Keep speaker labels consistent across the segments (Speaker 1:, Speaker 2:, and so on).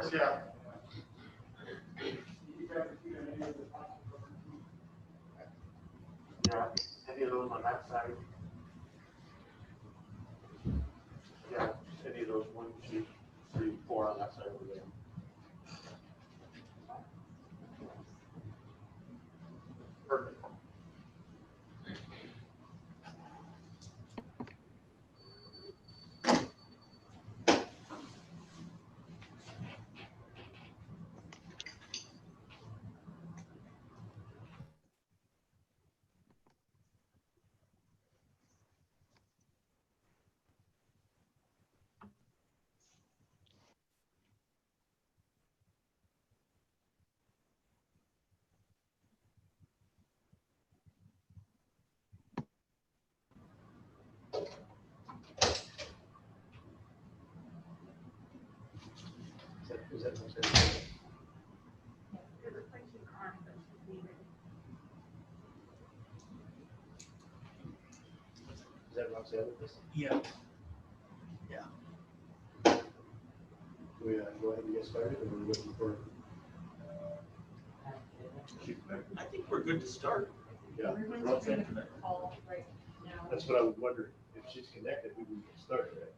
Speaker 1: reports, yeah. Yeah, any of those on that side? Yeah, any of those 1, 2, 3, 4 on that side over there. Perfect. Is that what it is that Roxanne?
Speaker 2: Yeah.
Speaker 1: Do we go ahead and get started, or are we looking for?
Speaker 2: I think we're good to start.
Speaker 1: Yeah,
Speaker 3: Everyone's
Speaker 1: Roxanne?
Speaker 3: ready for the call right now.
Speaker 1: That's what I was wondering. If she's connected, we can get started, right?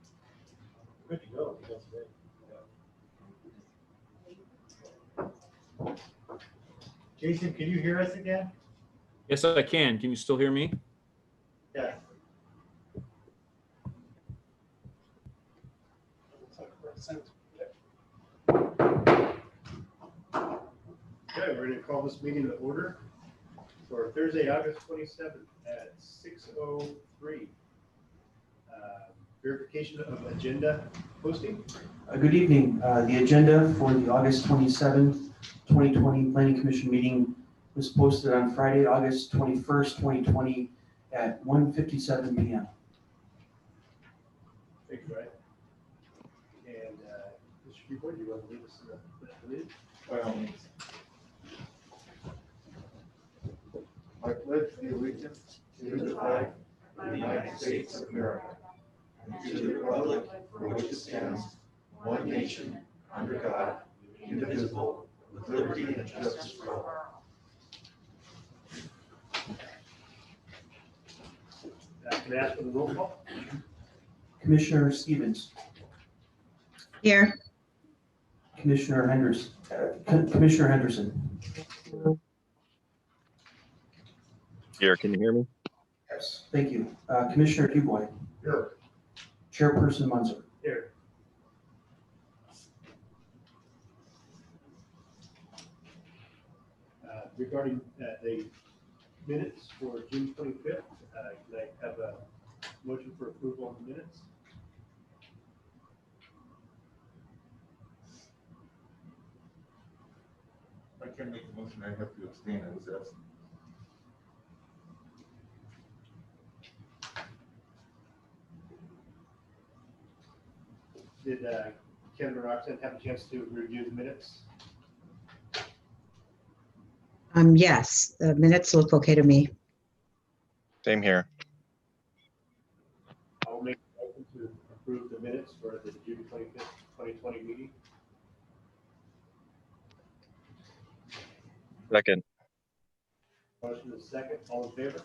Speaker 1: Good to go. That's great.
Speaker 4: Jason, can you hear us again?
Speaker 5: Yes, I can. Can you still hear me?
Speaker 4: Yes.
Speaker 1: Okay, we're going to call this meeting to order for Thursday, August 27th at 6:03. Verification of agenda posting.
Speaker 6: Good evening. The agenda for the August 27th, 2020 Planning Commission meeting was posted on Friday, August 21st, 2020 at 1:57 p.m.
Speaker 1: Thank you, Ryan. And Mr. Keyboard, you want to lead us to the lead?
Speaker 4: By all means. I pledge the allegiance to the flag of the United States of America and to the republic for which it stands, one nation, under God, indivisible, with liberty and justice for all.
Speaker 1: Can I ask for the roll call?
Speaker 6: Commissioner Stevens,
Speaker 7: Here.
Speaker 6: Commissioner Henderson.
Speaker 8: Here, can you hear me?
Speaker 6: Yes. Thank you. Commissioner Dubois,
Speaker 4: Here.
Speaker 6: Chairperson Munzer.
Speaker 1: Here. Regarding the minutes for June 25th, can I have a motion for approval on the minutes?
Speaker 4: I can't make the motion, I have to abstain, I was absent.
Speaker 1: Did Kevin and Roxanne have a chance to review the minutes?
Speaker 7: Yes, the minutes look okay to me.
Speaker 8: Same here.
Speaker 1: I'll make a motion to approve the minutes for the June 25th, 2020 meeting.
Speaker 8: Second.
Speaker 1: Motion is second. All in favor?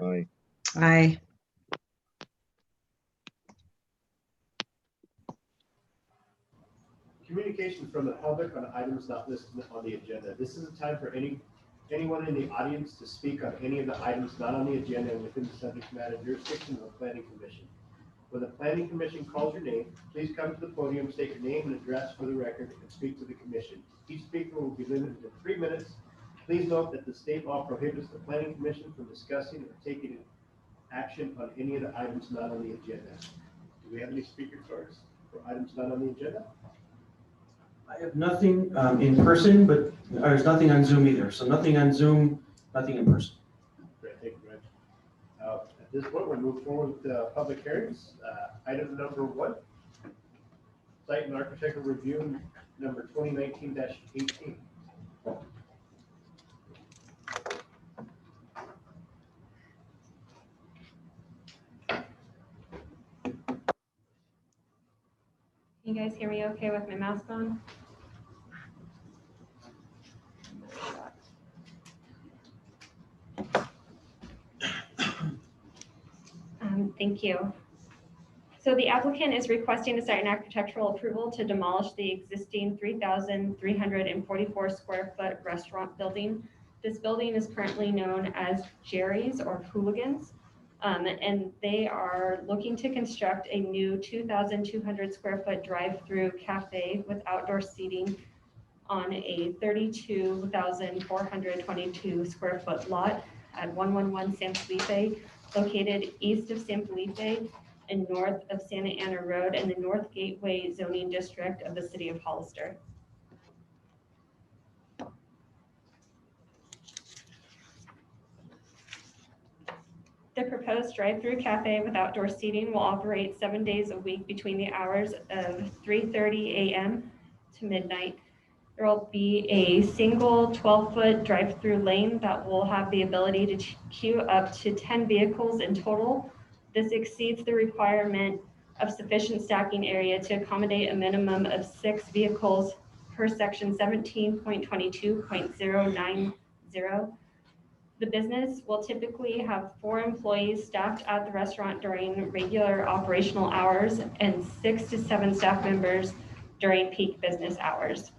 Speaker 8: Aye.
Speaker 7: Aye.
Speaker 1: Communication from the public on items not listed on the agenda. This is a time for anyone in the audience to speak on any of the items not on the agenda within the subject matter jurisdiction of the Planning Commission. When the Planning Commission calls your name, please come to the podium, state your name and address for the record, and speak to the commission. Each speaker will be limited to 3 minutes. Please note that the state law prohibits the Planning Commission from discussing or taking action on any of the items not on the agenda. Do we have any speaker cards for items not on the agenda?
Speaker 6: I have nothing in person, but there's nothing on Zoom either. So nothing on Zoom, nothing in person.
Speaker 1: Great, thank you, Reg. At this point, we'll move forward with public hearings. Item number 1, site and architectural review number 2019-18.
Speaker 9: You guys hear me okay with my mask on? Thank you. So the applicant is requesting a site and architectural approval to demolish the existing 3,344 square foot restaurant building. This building is currently known as Jerry's or Hooligans. And they are looking to construct a new 2,200 square foot drive-through cafe with outdoor seating on a 32,422 square foot lot at 111 San Felipe, located east of San Felipe and north of Santa Ana Road in the North Gateway zoning district of the city of Hollister. The proposed drive-through cafe with outdoor seating will operate 7 days a week between the hours of 3:30 a.m. to midnight. There will be a single 12-foot drive-through lane that will have the ability to queue up to 10 vehicles in total. This exceeds the requirement of sufficient stacking area to accommodate a minimum of 6 vehicles per section 17.22.090. The business will typically have 4 employees staffed at the restaurant during regular operational hours and 6 to 7 staff members during peak business hours.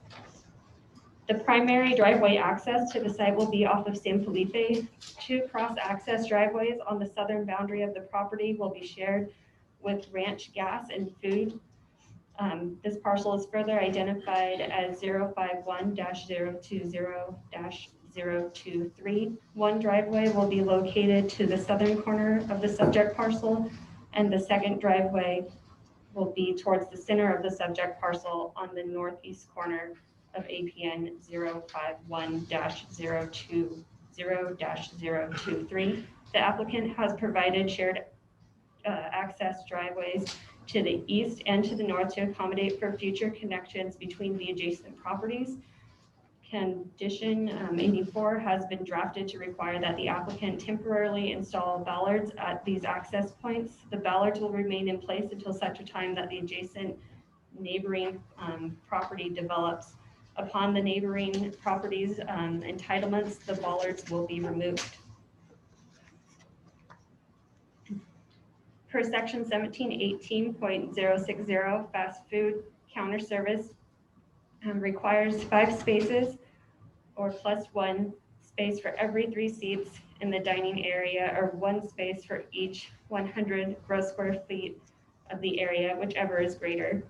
Speaker 9: The primary driveway access to the site will be off of San Felipe. 2 cross-access driveways on the southern boundary of the property will be shared with Ranch Gas and Food. This parcel is further identified as 051-020-023. One driveway will be located to the southern corner of the subject parcel, and the second driveway will be towards the center of the subject parcel on the northeast corner of APN 051-020-023. The applicant has provided shared access driveways to the east and to the north to accommodate for future connections between the adjacent properties. Condition 84 has been drafted to require that the applicant temporarily install bollards at these access points. The bollards will remain in place until such a time that the adjacent neighboring property develops. Upon the neighboring properties entitlements, the bollards will be removed. Per section 1718.060, fast food counter service requires 5 spaces or +1 space for every 3 seats in the dining area, or 1 space for each 100 gross square feet of the area, whichever is greater.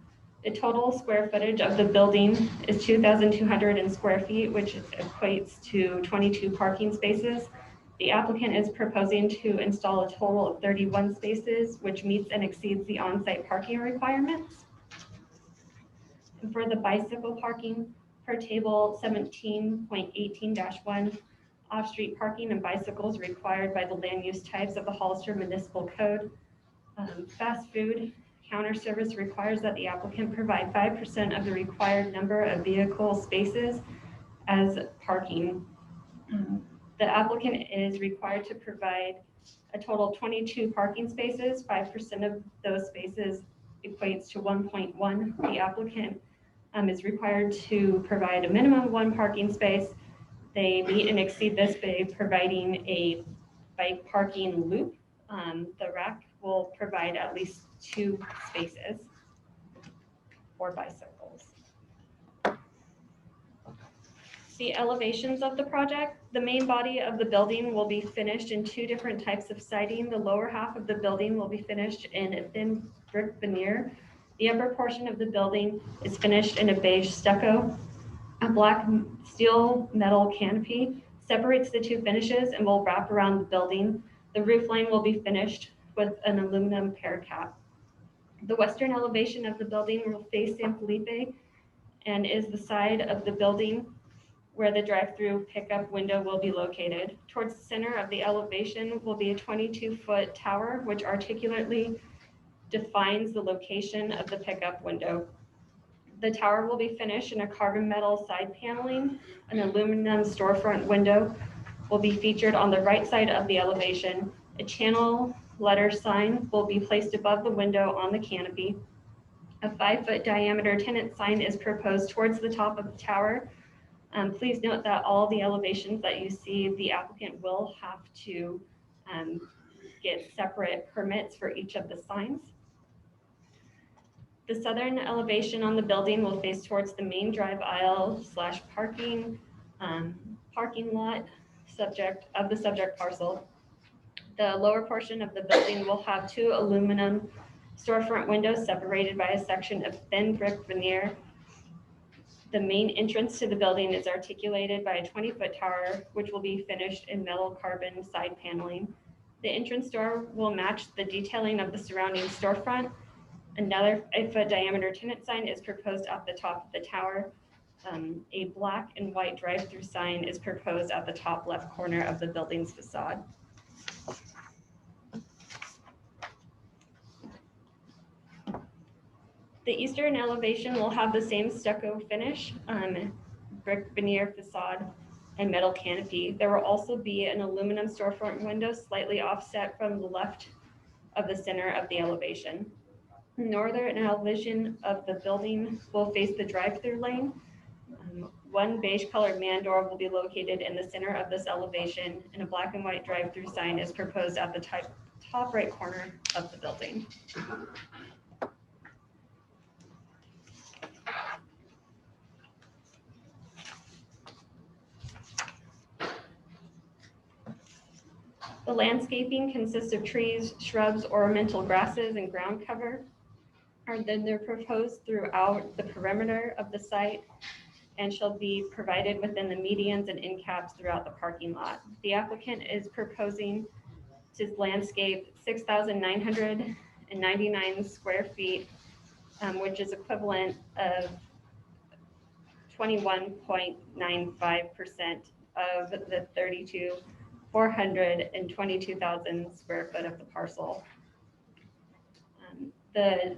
Speaker 9: The total square footage of the building is 2,200 square feet, which equates to 22 parking spaces. The applicant is proposing to install a total of 31 spaces, which meets and exceeds the on-site parking requirements. And for the bicycle parking, per table 17.18-1, off-street parking and bicycles required by the land use types of the Hollister Municipal Code. Fast food counter service requires that the applicant provide 5% of the required number of vehicle spaces as parking. The applicant is required to provide a total of 22 parking spaces. 5% of those spaces equates to 1.1. The applicant is required to provide a minimum of 1 parking space. They meet and exceed this by providing a bike parking loop. The rack will provide at least 2 spaces for bicycles. The elevations of the project: the main body of the building will be finished in 2 different types of siding. The lower half of the building will be finished in a thin brick veneer. The upper portion of the building is finished in a beige stucco. A black steel metal canopy separates the 2 finishes and will wrap around the building. The roof line will be finished with an aluminum paracap. The western elevation of the building will face San Felipe and is the side of the building where the drive-through pickup window will be located. Towards the center of the elevation will be a 22-foot tower, which articulately defines the location of the pickup window. The tower will be finished in a carbon metal side paneling. An aluminum storefront window will be featured on the right side of the elevation. A channel letter sign will be placed above the window on the canopy. A 5-foot diameter tenant sign is proposed towards the top of the tower. Please note that all the elevations that you see, the applicant will have to get separate permits for each of the signs. The southern elevation on the building will face towards the main drive aisle / parking lot subject parcel. The lower portion of the building will have 2 aluminum storefront windows separated by a section of thin brick veneer. The main entrance to the building is articulated by a 20-foot tower, which will be finished in metal carbon side paneling. The entrance door will match the detailing of the surrounding storefront. Another 8-foot diameter tenant sign is proposed at the top of the tower. A black and white drive-through sign is proposed at the top left corner of the building's facade. The eastern elevation will have the same stucco finish, brick veneer facade, and metal canopy. There will also be an aluminum storefront window slightly offset from the left of the center of the elevation. The northern elevation of the building will face the drive-through lane. One beige colored man door will be located in the center of this elevation, and a black and white drive-through sign is proposed at the top right corner of the building. The landscaping consists of trees, shrubs, ornamental grasses, and ground cover. They're proposed throughout the perimeter of the site and shall be provided within the medians and end caps throughout the parking lot. The applicant is proposing to landscape 6,999 square feet, which is equivalent of 21.95% of the 422,000 square foot of the parcel. The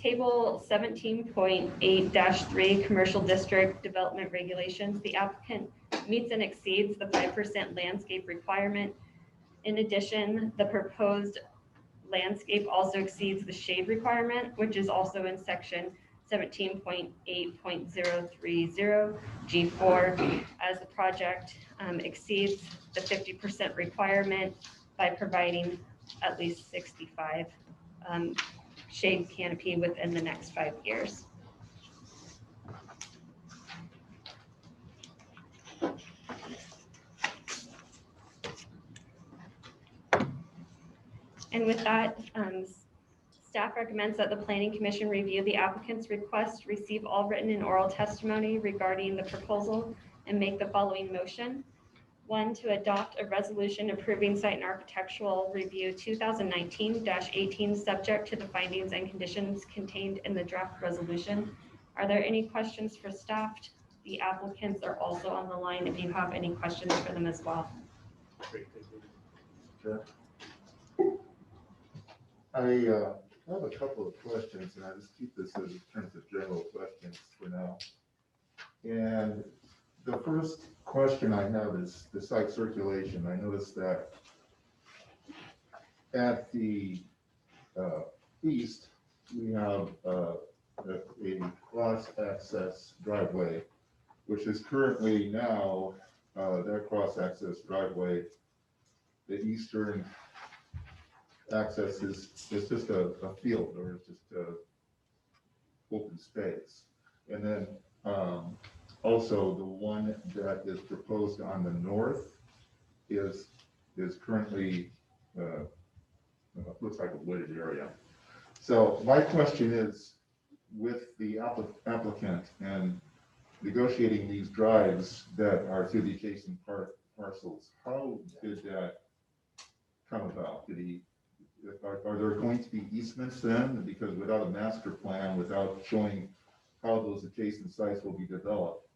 Speaker 9: table 17.8-3 commercial district development regulations, the applicant meets and exceeds the 5% landscape requirement. In addition, the proposed landscape also exceeds the shade requirement, which is also in section 17.8.030 G4, as the project exceeds the 50% requirement by providing at least 65 shade canopy within the next 5 years. And with that, staff recommends that the Planning Commission review the applicant's request, receive all written and oral testimony regarding the proposal, and make the following motion. 1, to adopt a resolution approving site and architectural review 2019-18, subject to the findings and conditions contained in the draft resolution. Are there any questions for staff? The applicants are also on the line if you have any questions for them as well.
Speaker 1: Great, thank you.
Speaker 4: Okay. I have a couple of questions, and I just keep this as in terms of general questions for now. And the first question I have is the site circulation. I noticed that at the east, we have a cross access driveway, which is currently now their cross access driveway. The eastern access is just a field, or it's just open space. And then also the one that is proposed on the north is currently looks like a wooded area. So my question is, with the applicant and negotiating these drives that are through the adjacent parcels, how did that come about? Are there going to be easements then? Because without a master plan, without showing how those adjacent sites will be developed,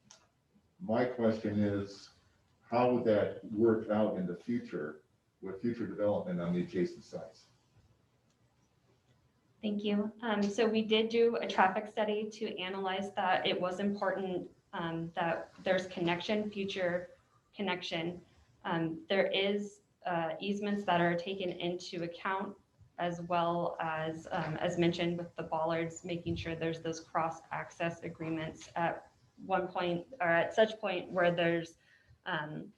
Speaker 4: my question is, how would that work out in the future with future development on the adjacent sites?
Speaker 9: Thank you. So we did do a traffic study to analyze that. It was important that there's future connection. There is easements that are taken into account as well as mentioned with the bollards, making sure there's those cross-access agreements at one point or at such point where there's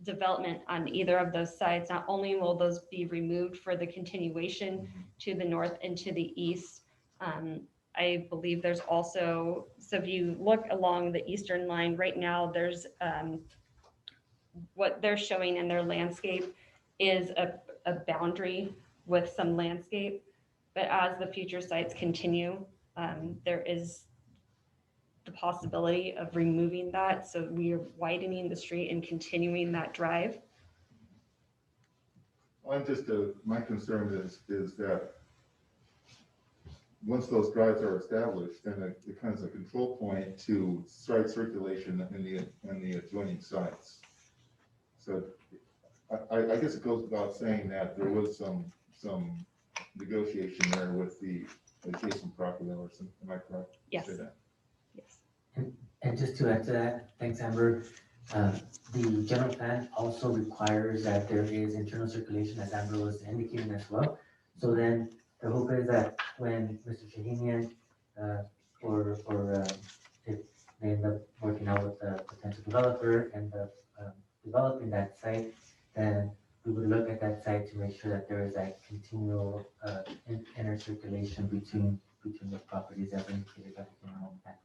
Speaker 9: development on either of those sides. Not only will those be removed for the continuation to the north and to the east, I believe there's also, so if you look along the eastern line right now, there's what they're showing in their landscape is a boundary with some landscape. But as the future sites continue, there is the possibility of removing that. So we are widening the street and continuing that drive.
Speaker 4: My concern is that once those drives are established, then it becomes a control point to site circulation in the adjoining sites. So I guess it goes without saying that there was some negotiation there with the adjacent property owners. Am I correct? to
Speaker 9: Yes.
Speaker 4: say that?
Speaker 9: Yes.
Speaker 10: And just to add to that, thanks, Amber. The general plan also requires that there is internal circulation, as Amber was indicating as well. So then the hope is that when Mr. Shahinian, if they end up working out with the potential developer and developing that site, then we would look at that site to make sure that there is that continual inner circulation between the properties that were indicated by the general plan.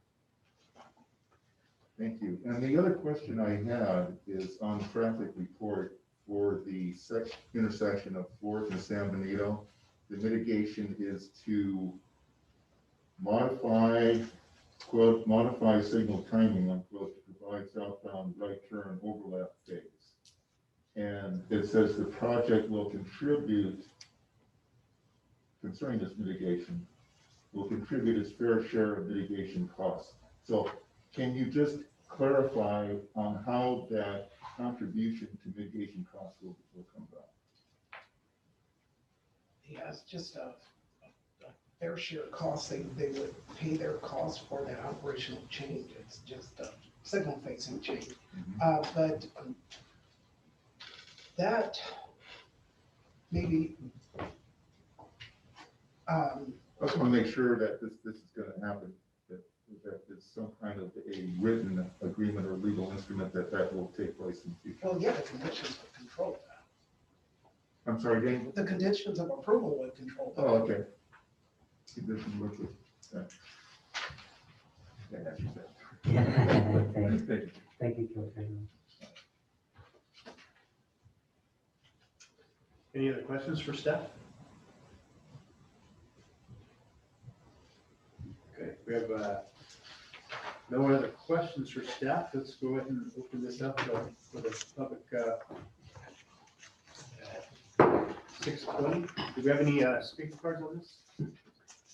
Speaker 4: Thank you. And the other question I had is on the traffic report for the intersection of 4th and San Benito. The mitigation is to modify signal timing, unquote, to provide southbound right turn overlap phase. And it says the project will contribute, concerning this mitigation, will contribute its fair share of mitigation costs. So can you just clarify on how that contribution to mitigation costs will come about?
Speaker 11: Yes, just a fair share cost. They would pay their cost for that operational change. It's just a signal facing change. But that maybe.
Speaker 4: I just want to make sure that this is going to happen, that it's some kind of a written agreement or legal instrument that will take place in the future.
Speaker 11: Well, yeah, the conditions would control that.
Speaker 4: I'm sorry, Dan?
Speaker 11: The conditions of approval would control that.
Speaker 4: Oh, okay. Condition with it. Yeah, that's what you said.
Speaker 10: Thank
Speaker 4: Thank you.
Speaker 10: Thank you, Commissioner.
Speaker 1: Any other questions for Steph? Okay, we have no other questions for staff. Let's go ahead and open this up for the public. 6:20. Do we have any speaker cards on this?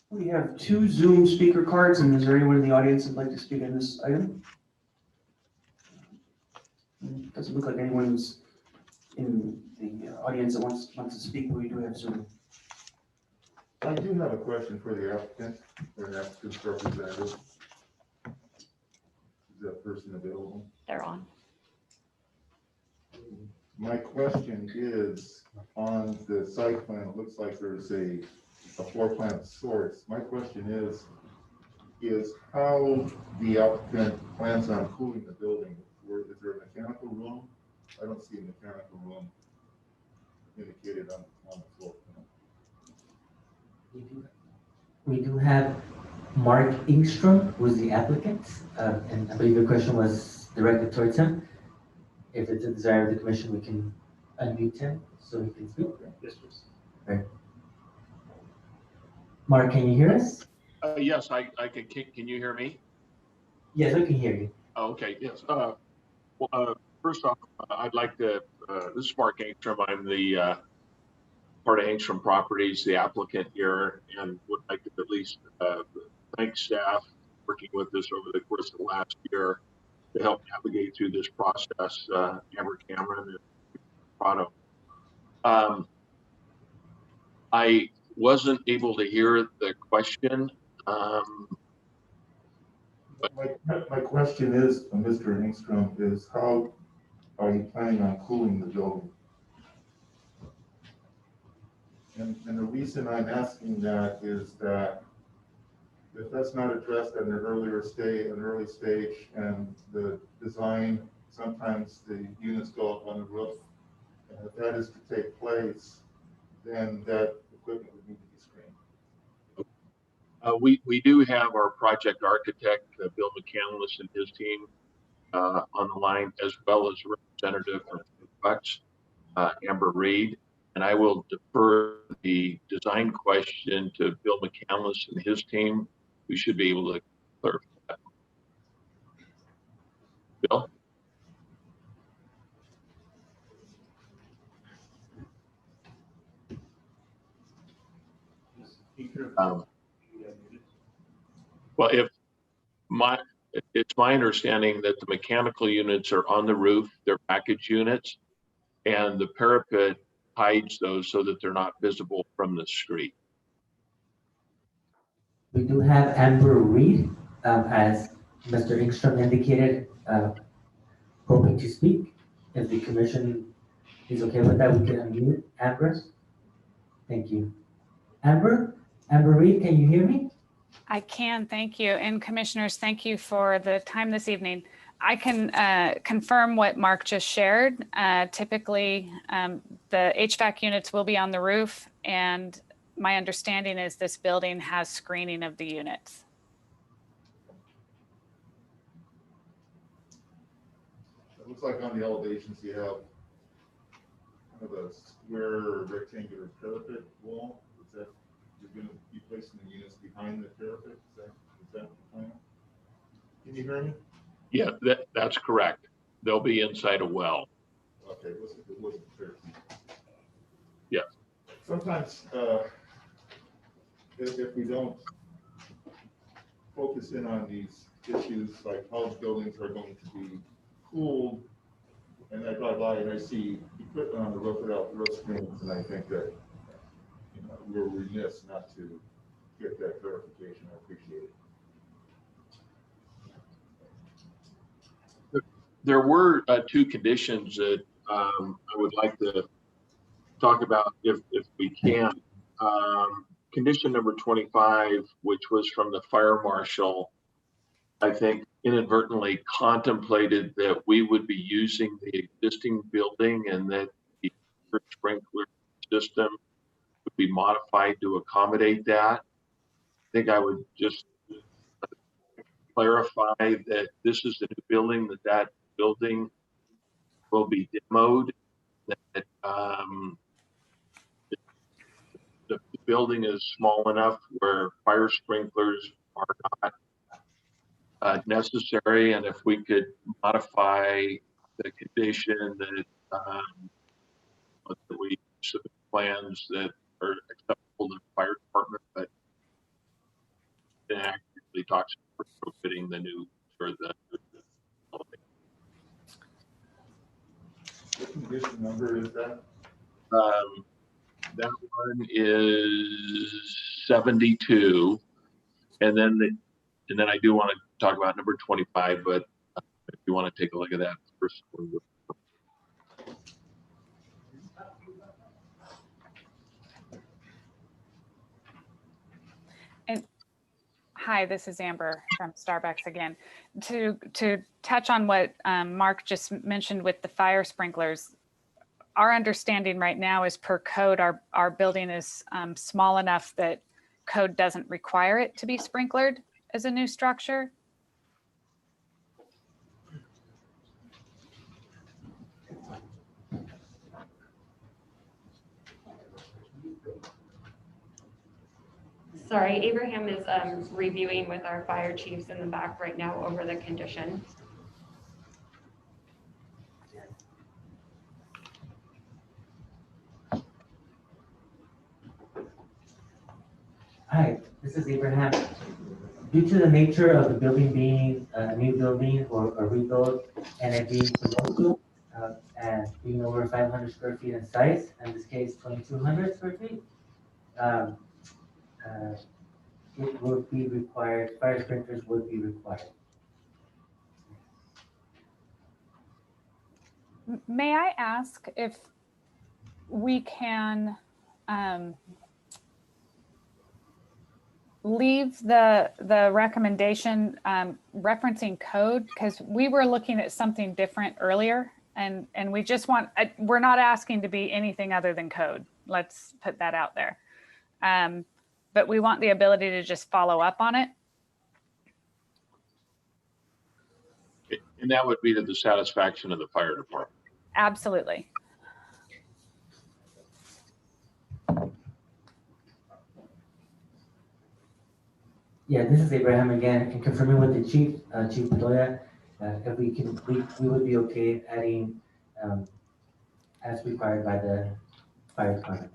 Speaker 6: We have 2 Zoom speaker cards, and is there anyone in the audience that'd like to speak on this item? Doesn't look like anyone's in the audience that wants to speak, but we do have Zoom.
Speaker 4: I do have a question for the applicant or the applicant's representative. Is that person available?
Speaker 9: They're on.
Speaker 4: My question is, on the site plan, it looks like there's a floor plan of sorts. My question is how the applicant plans on cooling the building. Is there a mechanical room? I don't see a mechanical room indicated on the floor plan.
Speaker 10: We do have Mark Ingstrom, who's the applicant, and I believe the question was directed towards him. If it's a desire of the commission, we can unmute him so he can speak.
Speaker 1: Yes, please.
Speaker 10: Right. Mark, can you hear us?
Speaker 2: Yes, I can. Can you hear me?
Speaker 10: Yes, we can hear you.
Speaker 2: Oh, okay, yes. First off, I'd like to, this is Mark Angstrom. I'm the part of Angstrom Properties, the applicant here, and would like to at least thank staff working with us over the course of the last year to help navigate through this process, Amber Cameron and Prado. I wasn't able to hear the question.
Speaker 4: My question is, Mr. Engstrom, is how are you planning on cooling the building? And the reason I'm asking that is that if that's not addressed at an early stage, and the design, sometimes the units go up on the roof, and if that is to take place, then that equipment would need to be screened.
Speaker 2: We do have our project architect, Bill McCandless, and his team on the line, as well as Representative from Bucks, Amber Reed. And I will defer the design question to Bill McCandless and his team. We should be able to clarify that. Bill? Well, it's my understanding that the mechanical units are on the roof, they're package units, and the parapet hides those so that they're not visible from the street.
Speaker 10: We do have Amber Reed, as Mr. Ingstrom indicated, hoping to speak. If the commission is okay with that, we can unmute Amber. Thank you. Amber Reed, can you hear me?
Speaker 12: I can, thank you. And commissioners, thank you for the time this evening. I can confirm what Mark just shared. Typically, the HVAC units will be on the roof, and my understanding is this building has screening of the units.
Speaker 4: It looks like on the elevations you have kind of a square or rectangular parapet wall. Is that you're going to be placing the units behind the parapet? Is that the plan? Can you hear me?
Speaker 2: Yeah, that's correct. They'll be inside a well.
Speaker 4: Okay, it wasn't clear.
Speaker 2: Yeah.
Speaker 4: Sometimes if we don't focus in on these issues, like how buildings are going to be cooled, and I drive by and I see equipment on the roof without roof screens, and I think that we're remiss not to get that clarification. I appreciate it.
Speaker 2: There were two conditions that I would like to talk about if we can. Condition number 25, which was from the fire marshal, I think inadvertently contemplated that we would be using the existing building and that the sprinkler system would be modified to accommodate that. I think I would just clarify that this is the new building, that building will be demoed, that the building is small enough where fire sprinklers are not necessary, and if we could modify the condition that we submit plans that are acceptable to the fire department, but it actually talks about fitting the new or the building.
Speaker 4: What condition number is that?
Speaker 2: That one is 72, and then I do want to talk about number 25, but if you want to take a look at that first.
Speaker 12: And hi, this is Amber from Starbucks again. To touch on what Mark just mentioned with the fire sprinklers, our understanding right now is per code, our building is small enough that code doesn't require it to be sprinklered as a new structure.
Speaker 9: Sorry, Abraham is reviewing with our fire chiefs in the back right now over the condition.
Speaker 10: Hi, this is Abraham. Due to the nature of the building being a new building or a rebuild, and it being commercial, and being over 500 square feet in size, in this case 2,200 square feet, it would be required, fire sprinklers would be required.
Speaker 12: May I ask if we can leave the recommendation referencing code, because we were looking at something different earlier, and we just want, we're not asking to be anything other than code. Let's put that out there. But we want the ability to just follow up on it.
Speaker 2: And that would be to the satisfaction of the fire department.
Speaker 12: Absolutely.
Speaker 10: Yeah, this is Abraham again, and confirming with the chief, Chief Bedoya, if we would be okay adding, as required by the fire department.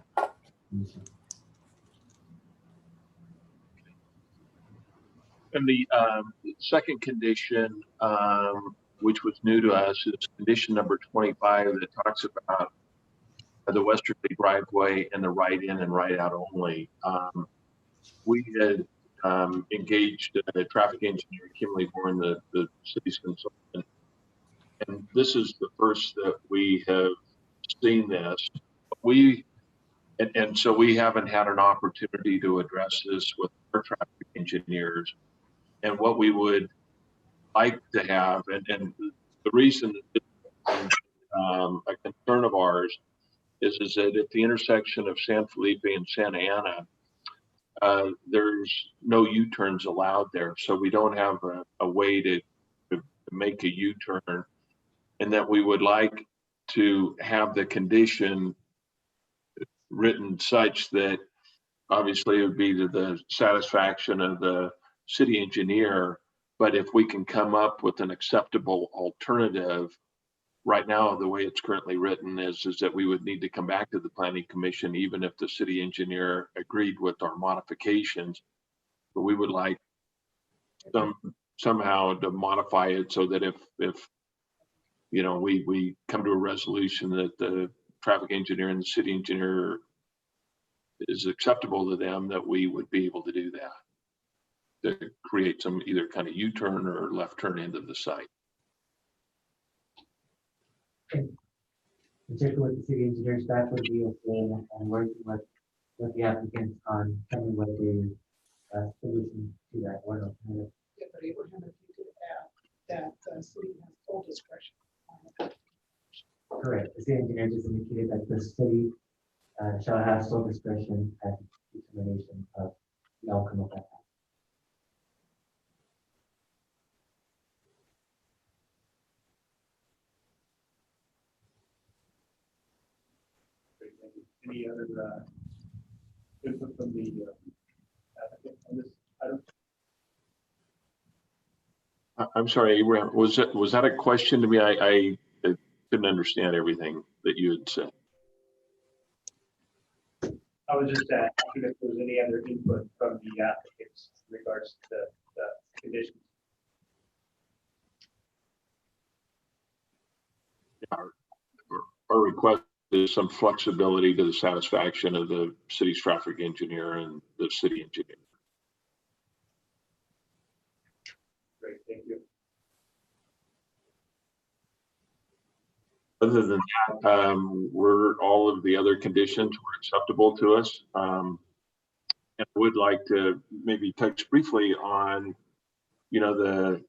Speaker 2: And the second condition, which was new to us, is condition number 25 that talks about the westerly driveway and the right in and right out only. We had engaged a traffic engineer, Kimley Horn, the city's consultant. And this is the first that we have seen this. And so we haven't had an opportunity to address this with our traffic engineers. And what we would like to have, and the reason a concern of ours is that at the intersection of San Felipe and Santa Ana, there's no U-turns allowed there. So we don't have a way to make a U-turn, and that we would like to have the condition written such that obviously it would be to the satisfaction of the city engineer, but if we can come up with an acceptable alternative, right now, the way it's currently written is that we would need to come back to the planning commission, even if the city engineer agreed with our modifications. But we would like somehow to modify it so that if you know, we come to a resolution that the traffic engineer and the city engineer is acceptable to them, that we would be able to do that, to create some either kind of U-turn or left turn into the site.
Speaker 10: Okay. Check with the city engineer staff would be okay, and working with the applicants on coming with a solution to that one alternative.
Speaker 11: Yeah, but Abraham, if you could add that the city has full discretion on it.
Speaker 10: Correct. The city engineer just indicated that the city shall have sole discretion at the determination of the outcome of that.
Speaker 1: Any other input from the applicant on this item?
Speaker 2: I'm sorry, Abraham, was that a question to me? I couldn't understand everything that you had said.
Speaker 1: I was just asking if there was any other input from the applicants in regards to the conditions.
Speaker 2: Our request is some flexibility to the satisfaction of the city's traffic engineer and the city engineer.
Speaker 1: Great, thank you.
Speaker 2: Other than that, all of the other conditions were acceptable to us. And I would like to maybe touch briefly on, you know, the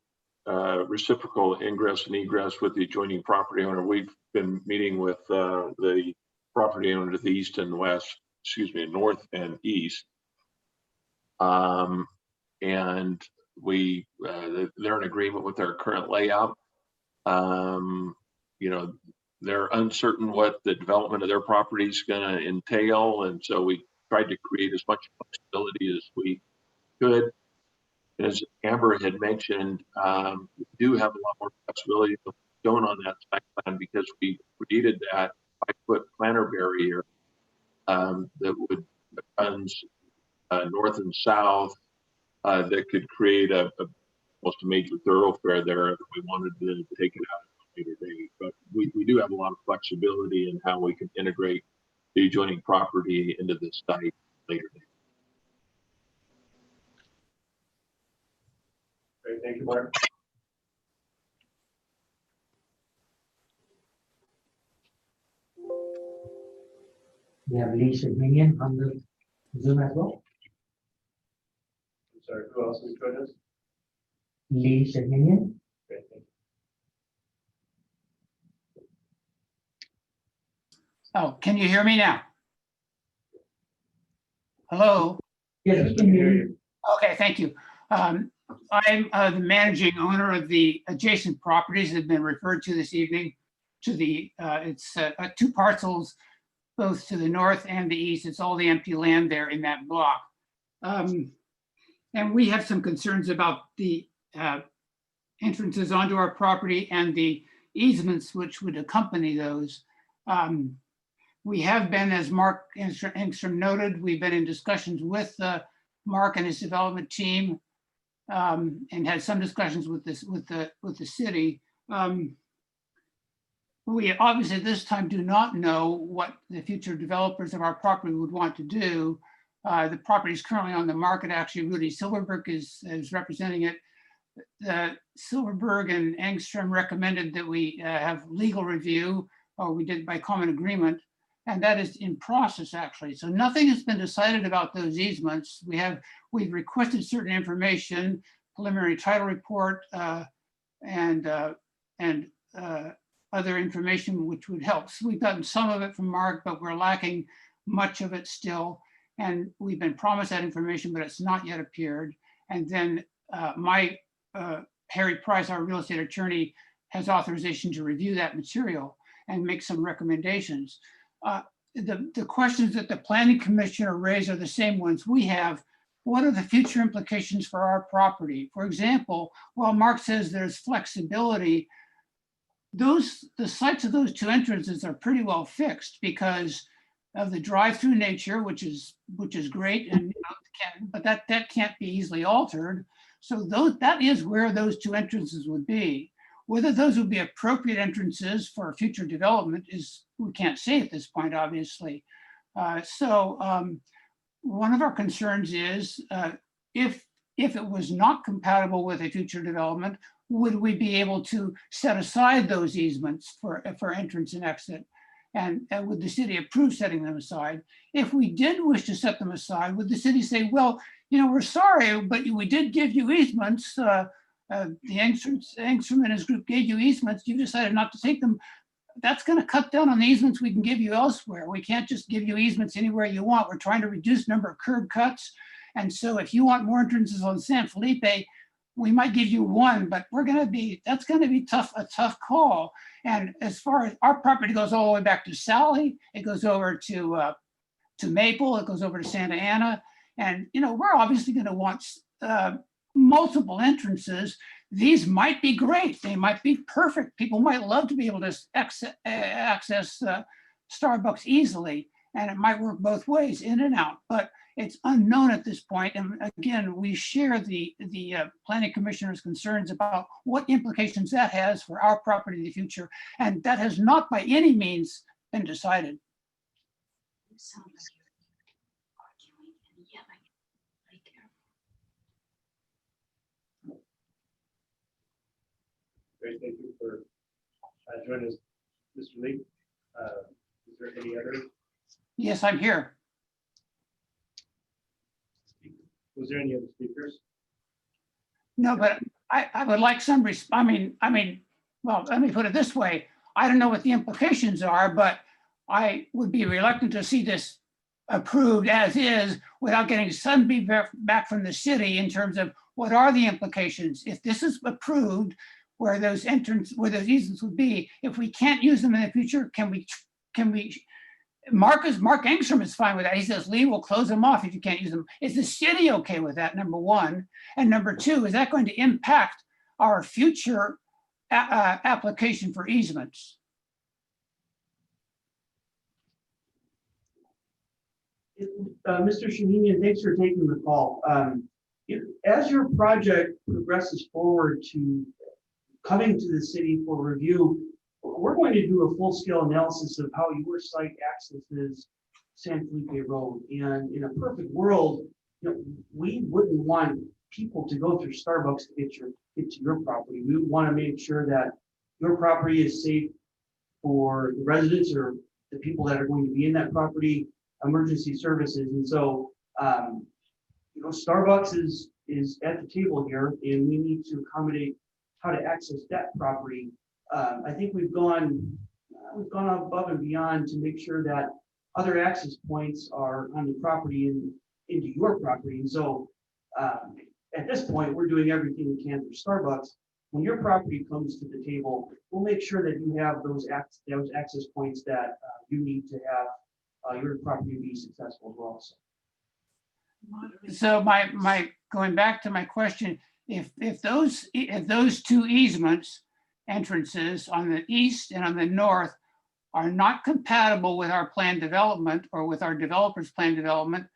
Speaker 2: reciprocal ingress and egress with the adjoining property owner. We've been meeting with the property owner to the east and west, north and east. And they're in agreement with our current layout. You know, they're uncertain what the development of their property is going to entail. And so we tried to create as much flexibility as we could. As Amber had mentioned, we do have a lot more flexibility shown on that site plan because we created that 5-foot planter barrier that would runs north and south that could create almost a major thoroughfare there if we wanted to take it out later date. But we do have a lot of flexibility in how we can integrate the adjoining property into the site later date.
Speaker 1: Great, thank you, Mark.
Speaker 10: We have Lee Shahinian on the Zoom as well.
Speaker 1: I'm sorry, who else is joining us?
Speaker 10: Lee Shahinian.
Speaker 1: Great, thank you.
Speaker 11: Oh, can you hear me now? Hello?
Speaker 6: Yes, we can hear you.
Speaker 11: Okay, thank you. I'm the managing owner of the adjacent properties that have been referred to this evening. To the, it's 2 parcels, both to the north and the east. It's all the empty land there in that block. And we have some concerns about the entrances onto our property and the easements which would accompany those. We have been, as Mark Engstrom noted, we've been in discussions with Mark and his development team, and had some discussions with the city. We obviously at this time do not know what the future developers of our property would want to do. The property is currently on the market. Actually, Rudy Silverberg is representing it. Silverberg and Engstrom recommended that we have legal review, or we did by common agreement. And that is in process, actually. So nothing has been decided about those easements. We've requested certain information, preliminary title report, and other information which would help. So we've gotten some of it from Mark, but we're lacking much of it still. And we've been promised that information, but it's not yet appeared. And then Harry Price, our real estate attorney, has authorization to review that material and make some recommendations. The questions that the planning commissioner raised are the same ones we have. What are the future implications for our property? For example, while Mark says there's flexibility, the sites of those 2 entrances are pretty well fixed because of the drive-through nature, which is great, and but that can't be easily altered. So that is where those 2 entrances would be. Whether those would be appropriate entrances for future development is, we can't say at this point, obviously. One of our concerns is if it was not compatible with a future development, would we be able to set aside those easements for entrance and exit? And would the city approve setting them aside? If we did wish to set them aside, would the city say, well, we're sorry, but we did give you easements. The Engstrom and his group gave you easements. You decided not to take them. That's going to cut down on the easements we can give you elsewhere. We can't just give you easements anywhere you want. We're trying to reduce number of curb cuts. And so if you want more entrances on San Felipe, we might give you 1, but that's going to be a tough call. And as far as our property goes all the way back to Sally, it goes over to Maple, it goes over to Santa Ana. And, we're obviously going to want multiple entrances. These might be great. They might be perfect. People might love to be able to access Starbucks easily, and it might work both ways, in and out. But it's unknown at this point. And again, we share the planning commissioner's concerns about what implications that has for our property in the future. And that has not by any means been decided.
Speaker 1: Great, thank you for joining us, Mr. Lee. Is there any other?
Speaker 11: Yes, I'm here.
Speaker 1: Was there any other speakers?
Speaker 11: No, but I would like some, well, let me put it this way. I don't know what the implications are, but I would be reluctant to see this approved as is without getting some feedback from the city in terms of what are the implications. If this is approved, where those easements would be, if we can't use them in the future, can we? Mark Engstrom is fine with that. He says, Lee, will close them off if you can't use them. Is the city okay with that, number 1? And number 2, is that going to impact our future application for easements?
Speaker 6: Mr. Shahinian, thanks for taking the call. As your project progresses forward to coming to the city for review, we're going to do a full-scale analysis of how your site accesses San Felipe Road. And in a perfect world, we wouldn't want people to go through Starbucks to get to your property. We want to make sure that your property is safe for the residents or the people that are going to be in that property. emergency services. And so, Starbucks is at the table here, and we need to accommodate how to access that property. I think we've gone above and beyond to make sure that other access points are on the property and into your property. And so at this point, we're doing everything we can for Starbucks. When your property comes to the table, we'll make sure that you have those access points that you need to have your property be successful as well.
Speaker 11: So my going back to my question, if those two easements entrances on the east and on the north are not compatible with our planned development or with our developer's planned development,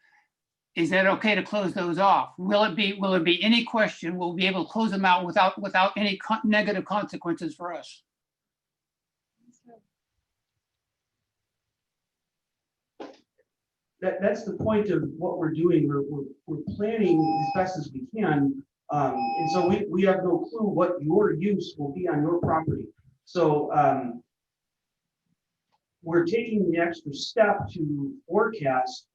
Speaker 11: is that okay to close those off? Will it be any question? We'll be able to close them out without any negative consequences for us?
Speaker 6: That's the point of what we're doing. We're planning as best as we can. And so we have no clue what your use will be on your property. So we're taking the extra step to forecast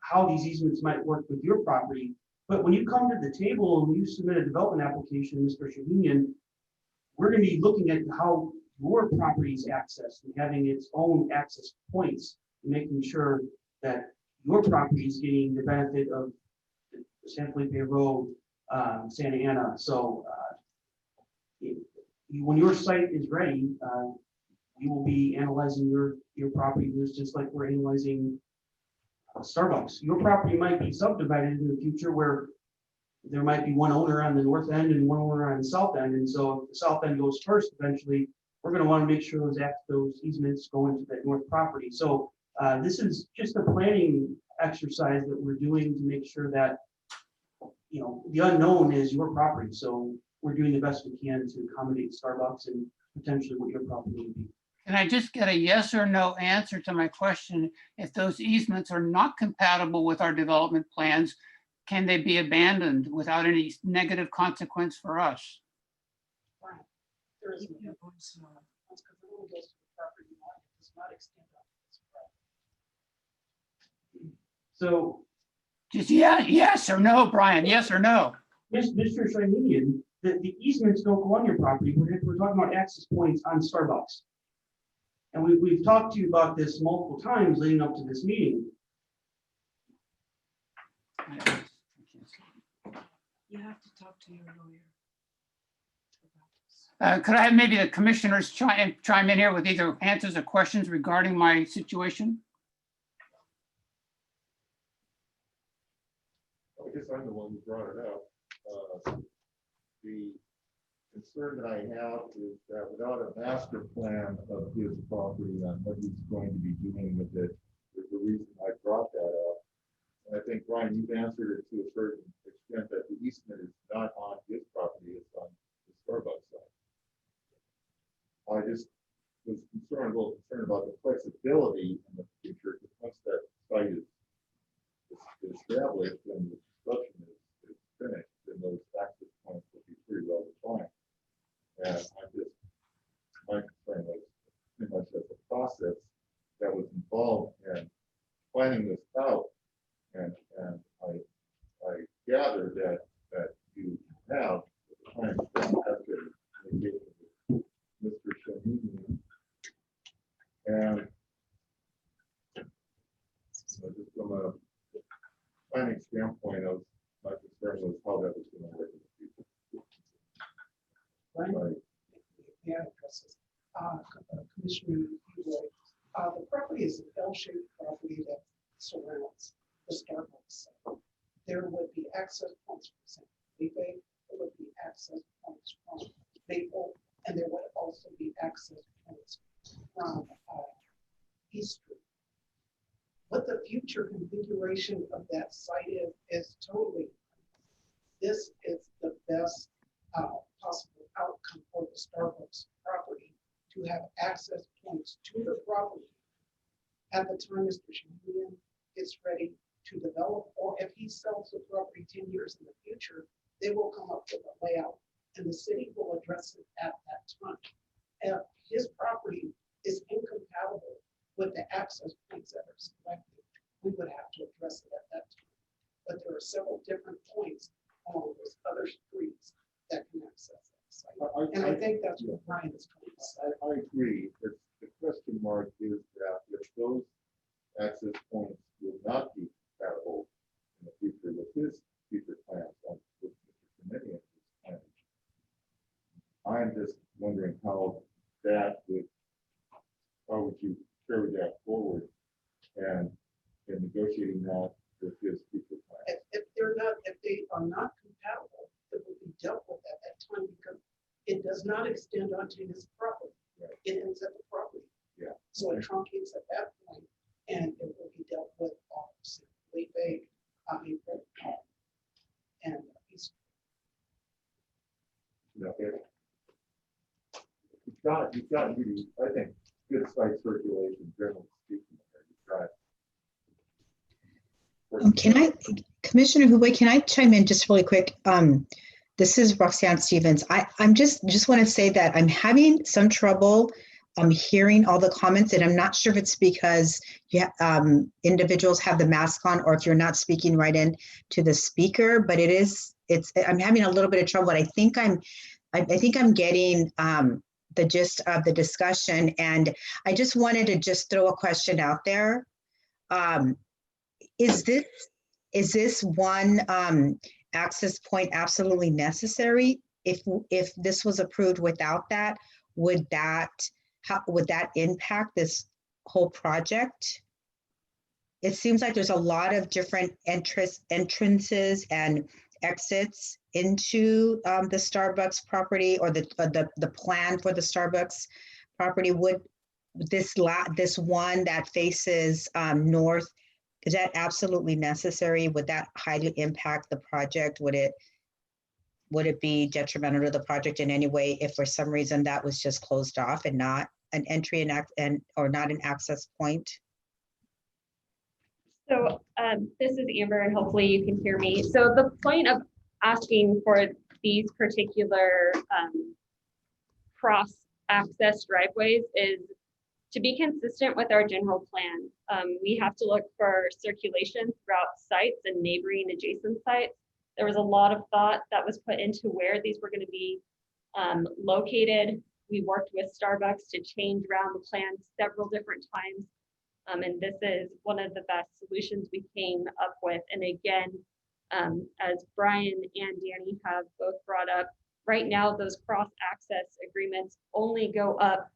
Speaker 6: how these easements might work with your property. But when you come to the table and you submit a development application, Mr. Shahinian, we're going to be looking at how your property is accessed and having its own access points, and making sure that your property is getting the benefit of the San Felipe Road, Santa Ana. So when your site is ready, we will be analyzing your property just like we're analyzing Starbucks. Your property might be subdivided in the future where there might be one owner on the north end and one owner on the south end. And so if the south end goes first, eventually, we're going to want to make sure those easements go into that north property. So this is just a planning exercise that we're doing to make sure that, the unknown is your property. So we're doing the best we can to accommodate Starbucks and potentially what your property would be.
Speaker 11: Can I just get a yes or no answer to my question? If those easements are not compatible with our development plans, can they be abandoned without any negative consequence for us?
Speaker 3: There is no voice now. That's because the rule goes to the property line. It does not extend out to this property.
Speaker 6: So
Speaker 11: Just yes or no, Brian, yes or no?
Speaker 6: Mr. Shahinian, the easements don't go on your property. We're talking about access points on Starbucks. And we've talked to you about this multiple times leading up to this meeting.
Speaker 3: You have to talk to your lawyer.
Speaker 11: Could I have maybe the commissioners chime in here with either answers or questions regarding my situation?
Speaker 4: I guess I'm the one who brought it up. The concern that I have is that without a master plan of his property on what he's going to be doing with it, is the reason I brought that up. And I think, Brian, you've answered it to a certain extent that the easement is not on his property, it's on the Starbucks side. I just was a little concerned about the flexibility in the future, because once that site is established and the construction is finished, then those access points will be pretty well defined. And my concern was pretty much that the process that was involved in planning this out, and I gather that you have the time after engaging with Mr. Shahinian, and just from a planning standpoint, my concern was how that was going to work in the future. Right.
Speaker 3: Yeah, Commissioner, the property is an L-shaped property that surrounds the Starbucks. There would be access points from San Felipe, there would be access points from Maple, and there would also be access points from East Street. What the future configuration of that site is totally, this is the best possible outcome for the Starbucks property, to have access points to the property at the time Mr. Shahinian is ready to develop, or if he sells the property 10 years in the future, they will come up with a layout and the city will address it at that time. And his property is incompatible with the access points that are selected. We there are several different points along those other streets that can access that site. And I think that's what Brian is trying to say.
Speaker 4: I agree, but the question mark is that if those access points will not be compatible in the future with his future plans, like with Mr. Dominion plans, I'm just wondering how would you carry that forward and negotiating that with his future plans?
Speaker 3: If they are not compatible, it will be dealt with at that time because it does not extend onto his property.
Speaker 4: Right.
Speaker 3: It ends at the property.
Speaker 4: Yeah.
Speaker 3: So it truncates at that point, and it will be dealt with obviously Felipe, and he's
Speaker 4: Okay. You've got really, I think, good site circulation, generally speaking.
Speaker 7: Can I, Commissioner Hubay, can I chime in just really quick? This is Roxanne Stevens. I'm just want to say that I'm having some trouble hearing all the comments, and I'm not sure if it's because individuals have the mask on or if you're not speaking right in to the speaker, but I'm having a little bit of trouble. I think I'm getting the gist of the discussion, and I just wanted to just throw a question out there. Is this one access point absolutely necessary? If this was approved without that, would that impact this whole project? It seems like there's a lot of different entrances and exits into the Starbucks property, or the plan for the Starbucks property. Would this one that faces north, is that absolutely necessary? Would that highly impact the project? Would it be detrimental to the project in any way if for some reason that was just closed off and not an entry or not an access point?
Speaker 9: So this is Amber, and hopefully you can hear me. So the point of asking for these particular cross access driveways is to be consistent with our general plan. We have to look for circulation throughout sites and neighboring adjacent sites. There was a lot of thought that was put into where these were going to be located. We worked with Starbucks to change around the plan several different times. And this is one of the best solutions we came up with. And again, as Brian and Danny have both brought up, right now those cross access agreements only go up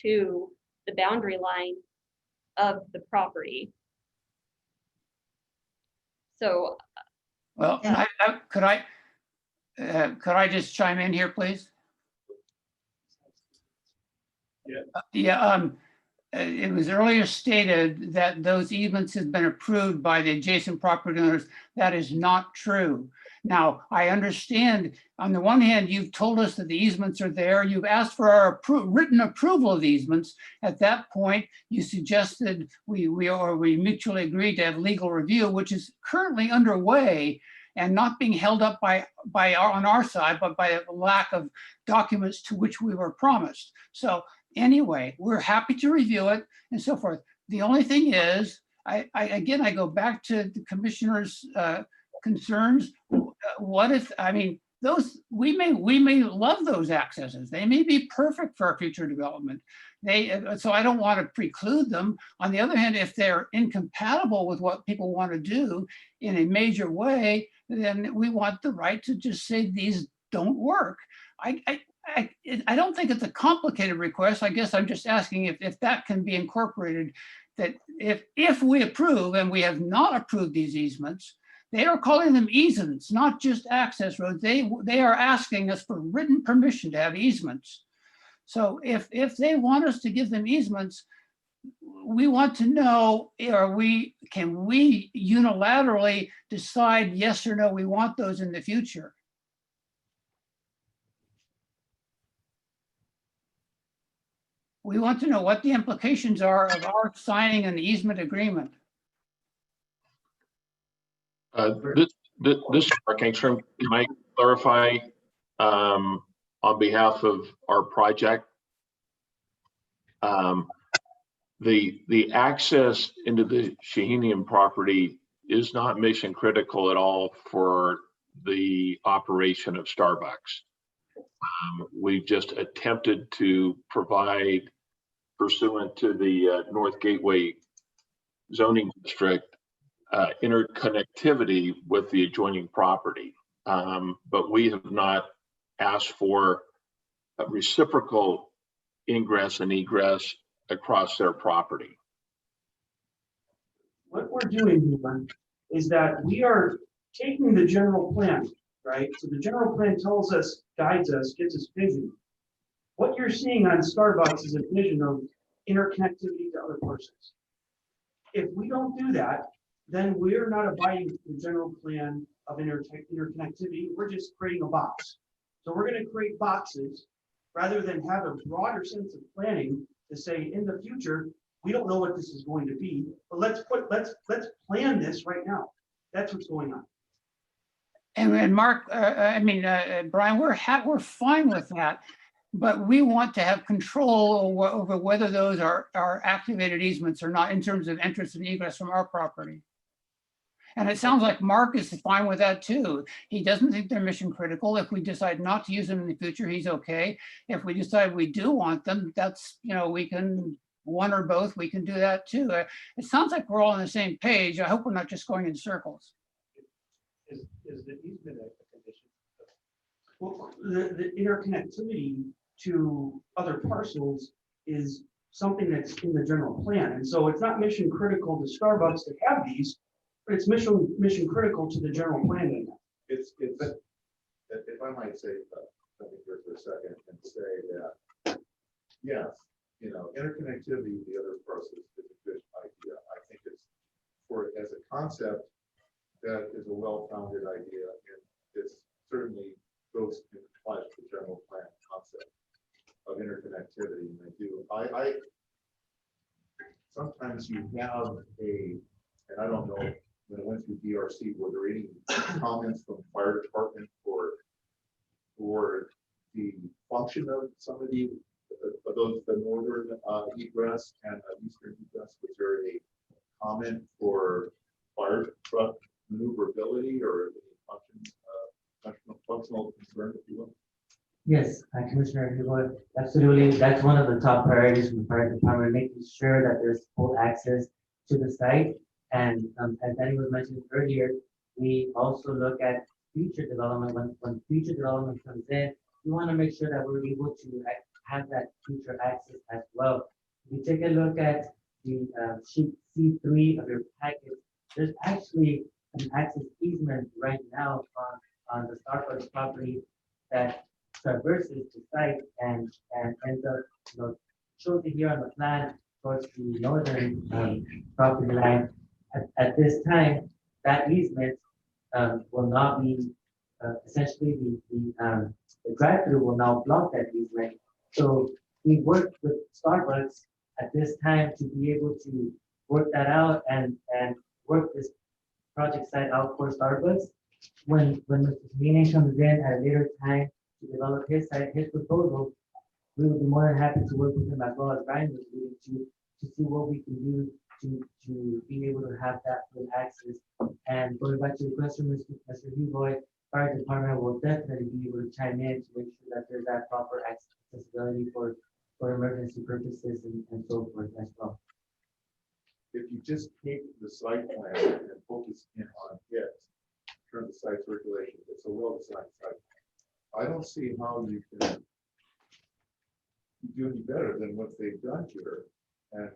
Speaker 9: to the boundary line of the property. So,
Speaker 11: Well, could I just chime in here, please?
Speaker 4: Yeah.
Speaker 11: It was earlier stated that those easements had been approved by the adjacent property owners. That is not true. Now, I understand on the one hand, you've told us that the easements are there. You've asked for our written approval of the easements. At that point, you suggested we mutually agreed to have legal review, which is currently underway and not being held up on our side, but by a lack of documents to which we were promised. So anyway, we're happy to review it and so forth. The only thing is, I go back to the commissioner's concerns. What if, we may love those accesses. They may be perfect for our future development. So I don't want to preclude them. On the other hand, if they're incompatible with what people want to do in a major way, then we want the right to just say these don't work. I don't think it's a complicated request. I guess I'm just asking if that can be incorporated, that if we approve, and we have not approved these easements, they are calling them easements, not just access roads. They are asking us for written permission to have easements. So if they want us to give them easements, we want to know, can we unilaterally decide yes or no, we want those in the future? We want to know what the implications are of our signing an easement agreement.
Speaker 2: This is Mark Engstrom. Can I clarify on behalf of our project? The access into the Shahinian property is not mission critical at all for the operation of Starbucks. We've just attempted to provide, pursuant to the North Gateway zoning district, interconnectivity with the adjoining property. But we have not asked for a reciprocal ingress and egress across their property.
Speaker 6: What we're doing here is that we are taking the general plan, right? So the general plan tells us, guides us, gives us vision. What you're seeing on Starbucks is a vision of interconnectivity to other parcels. If we don't do that, then we're not abiding with the general plan of interconnectivity. We're just creating a box. So we're going to create boxes rather than have a broader sense of planning to say in the future, we don't know what this is going to be, but let's plan this right now. That's what's going on.
Speaker 11: And Mark, Brian, we're fine with that, but we want to have control over whether those are activated easements or not in terms of entrance and egress from our property. And it sounds like Mark is fine with that too. He doesn't think they're mission critical. If we decide not to use them in the future, he's okay. If we decide we do want them, that's, we can, one or both, we can do that too. It sounds like we're all on the same page. I hope we're not just going in circles.
Speaker 1: Is the easement a condition?
Speaker 6: Well, the interconnectivity to other parcels is something that's in the general plan. And so it's not mission critical to Starbucks to have these, but it's mission critical to the general plan.
Speaker 4: It's if I might say something here for a second and say that, yes, interconnectivity with the other parcels is a good idea. I think it's as a concept that is a well-founded idea, and it's certainly goes in compliance with the general plan concept of interconnectivity. And I sometimes you have and I don't know, when it went through DRC, were there any comments from the fire department for the function of some of the northern egress and eastern egress? Was there a comment for fire truck maneuverability or any functional concern, if you will?
Speaker 10: Yes, Commissioner Hugo, absolutely. That's one of the top priorities from the fire department, making sure that there's full access to the site. And as Danny was mentioning earlier, we also look at future development. When future development comes in, we want to make sure that we're able to have that future access as well. If you take a look at the sheet C3 of your packet, there's actually an access easement right now on the Starbucks property that traverses the site and ends up, shown here on the plan towards the northern property line. At this time, that easement will not be, essentially the drive-through will now block that easement. So we worked with Starbucks at this time to be able to work that out and work this project site out for Starbucks. When Mr. Sabine comes in at a later time to develop his site, his proposal, we would be more than happy to work with him as well as Brian was doing to see what we can do to be able to have that full access. And going back to the question, Mr. Huboy, fire department will definitely be able to chime in to make sure that there's that proper accessibility for emergency purposes and so forth as well.
Speaker 4: If you just take the site plan and focus in on it, in terms of site circulation, it's a well-designed site. I don't see how you can do any better than what they've done here. And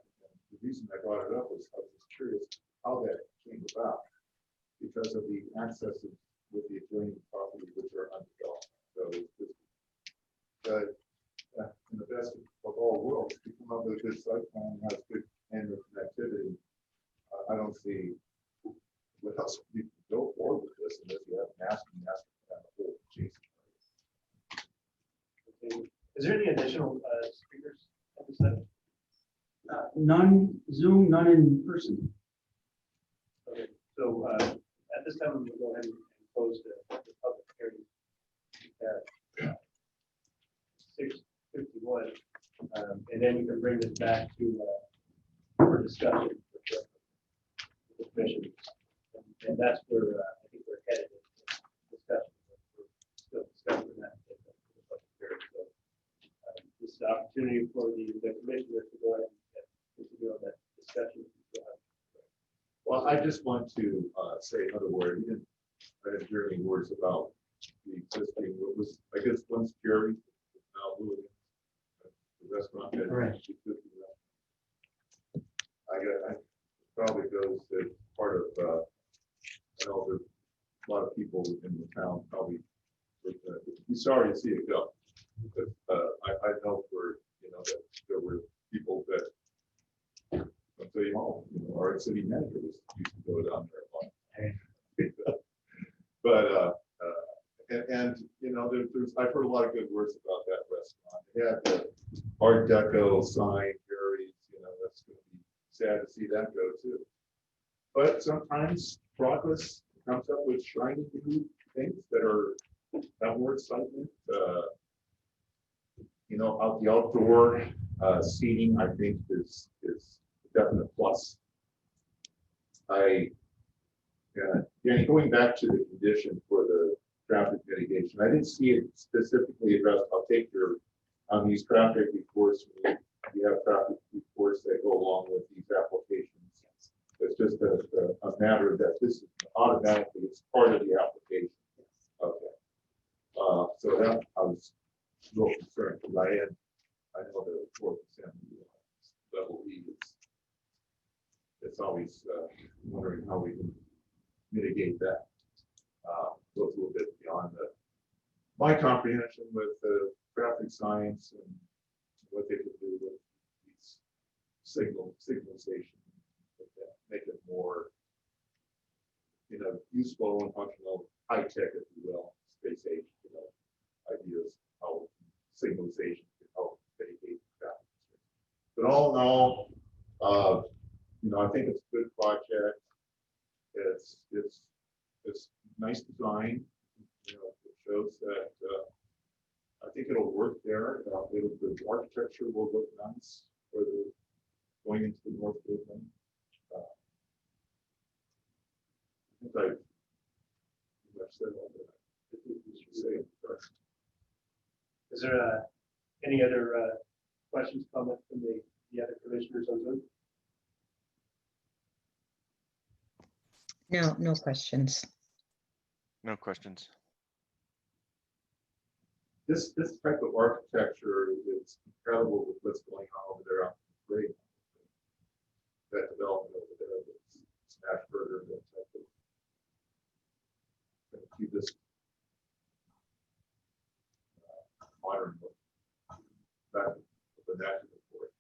Speaker 4: the reason I brought it up was I was curious how that came about because of the accesses with the adjoining properties which are undeveloped. So in the best of all worlds, if you come up with a good site plan and has good annual connectivity, I don't see what else you can go forward with this unless you have master plan the whole adjacent.
Speaker 1: Okay. Is there any additional speakers at this time?
Speaker 6: None Zoom, none in person.
Speaker 1: Okay, so at this time, we'll go ahead and close the public hearing at 6:51, and then you can bring this back to for discussion with the commission. opportunity for the commissioner to go ahead and continue on that discussion.
Speaker 2: Well, I just want to say another word. I didn't hear any words about the existing, what was, I guess, once Jerry, now Louis, the restaurant. that-
Speaker 10: Correct.
Speaker 2: I probably goes to part of, I know there's a lot of people in the town probably would be sorry to see it go. But I know for, that there were people that, I'll tell you all, our city manager used to go down there a lot. But, there's, I've heard a lot of good words about that restaurant. It had the Art Deco sign, Jerry's, that's going to be sad to see that go too. But sometimes progress comes up with shiny new things that have more excitement. Out the outdoor seating, I think is a definite plus. Going back to the condition for the traffic mitigation, I didn't see it specifically addressed. I'll take your on these traffic reports. We have traffic reports that go along with these applications. It's just a matter that this is automatically, it's part of the application. Okay. So that I was a little concerned because I know that 4% level E is, it's always wondering how we can mitigate that. Goes a little bit beyond my comprehension with the traffic science and what they can do with these signal stations, make it more, useful and functional, high tech, if you will, space age, ideas how signalization can help mitigate traffic. But all in all, I think it's a good project. It's nice design. It shows that I think it'll work there. The architecture will look nice for the going into the North Gateway. I think I've said all that. I think we should say it first.
Speaker 1: Is there any other questions, comments from the other commissioners on Zoom?
Speaker 7: No questions.
Speaker 8: No questions.
Speaker 2: This type of architecture is incredible with what's going on over there on the grade. That development over there, Smashburger, that type of. Keep this modern look. Back to the national report.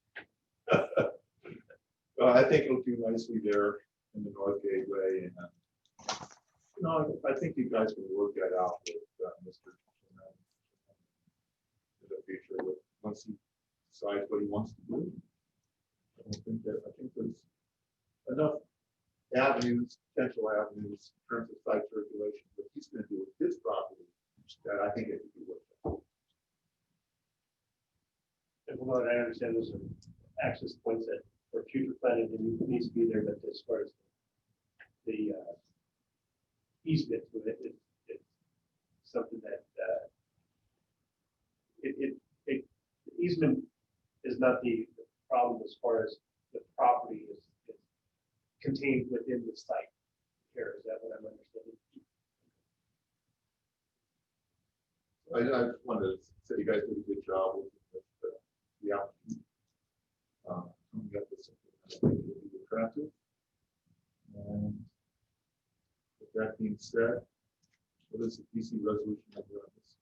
Speaker 2: I think it'll do nicely there in the North Gateway, and I think you guys can work that out with Mr. In the future, once he decides what he wants to do. I think there's enough potential avenues in terms of site circulation, what he's going to do with his property, that I think it could be worked out.
Speaker 1: And from what I understand, those are access points that for future planning that needs to be there, but as far as the easement with it, it's something that the easement is not the problem as far as the property is contained within the site. Here, is that what I'm understanding?
Speaker 2: I just wanted to say you guys did a good job with the applicant. Coming up with something that I think will be attractive. And with that being said, what is the PC resolution number on this?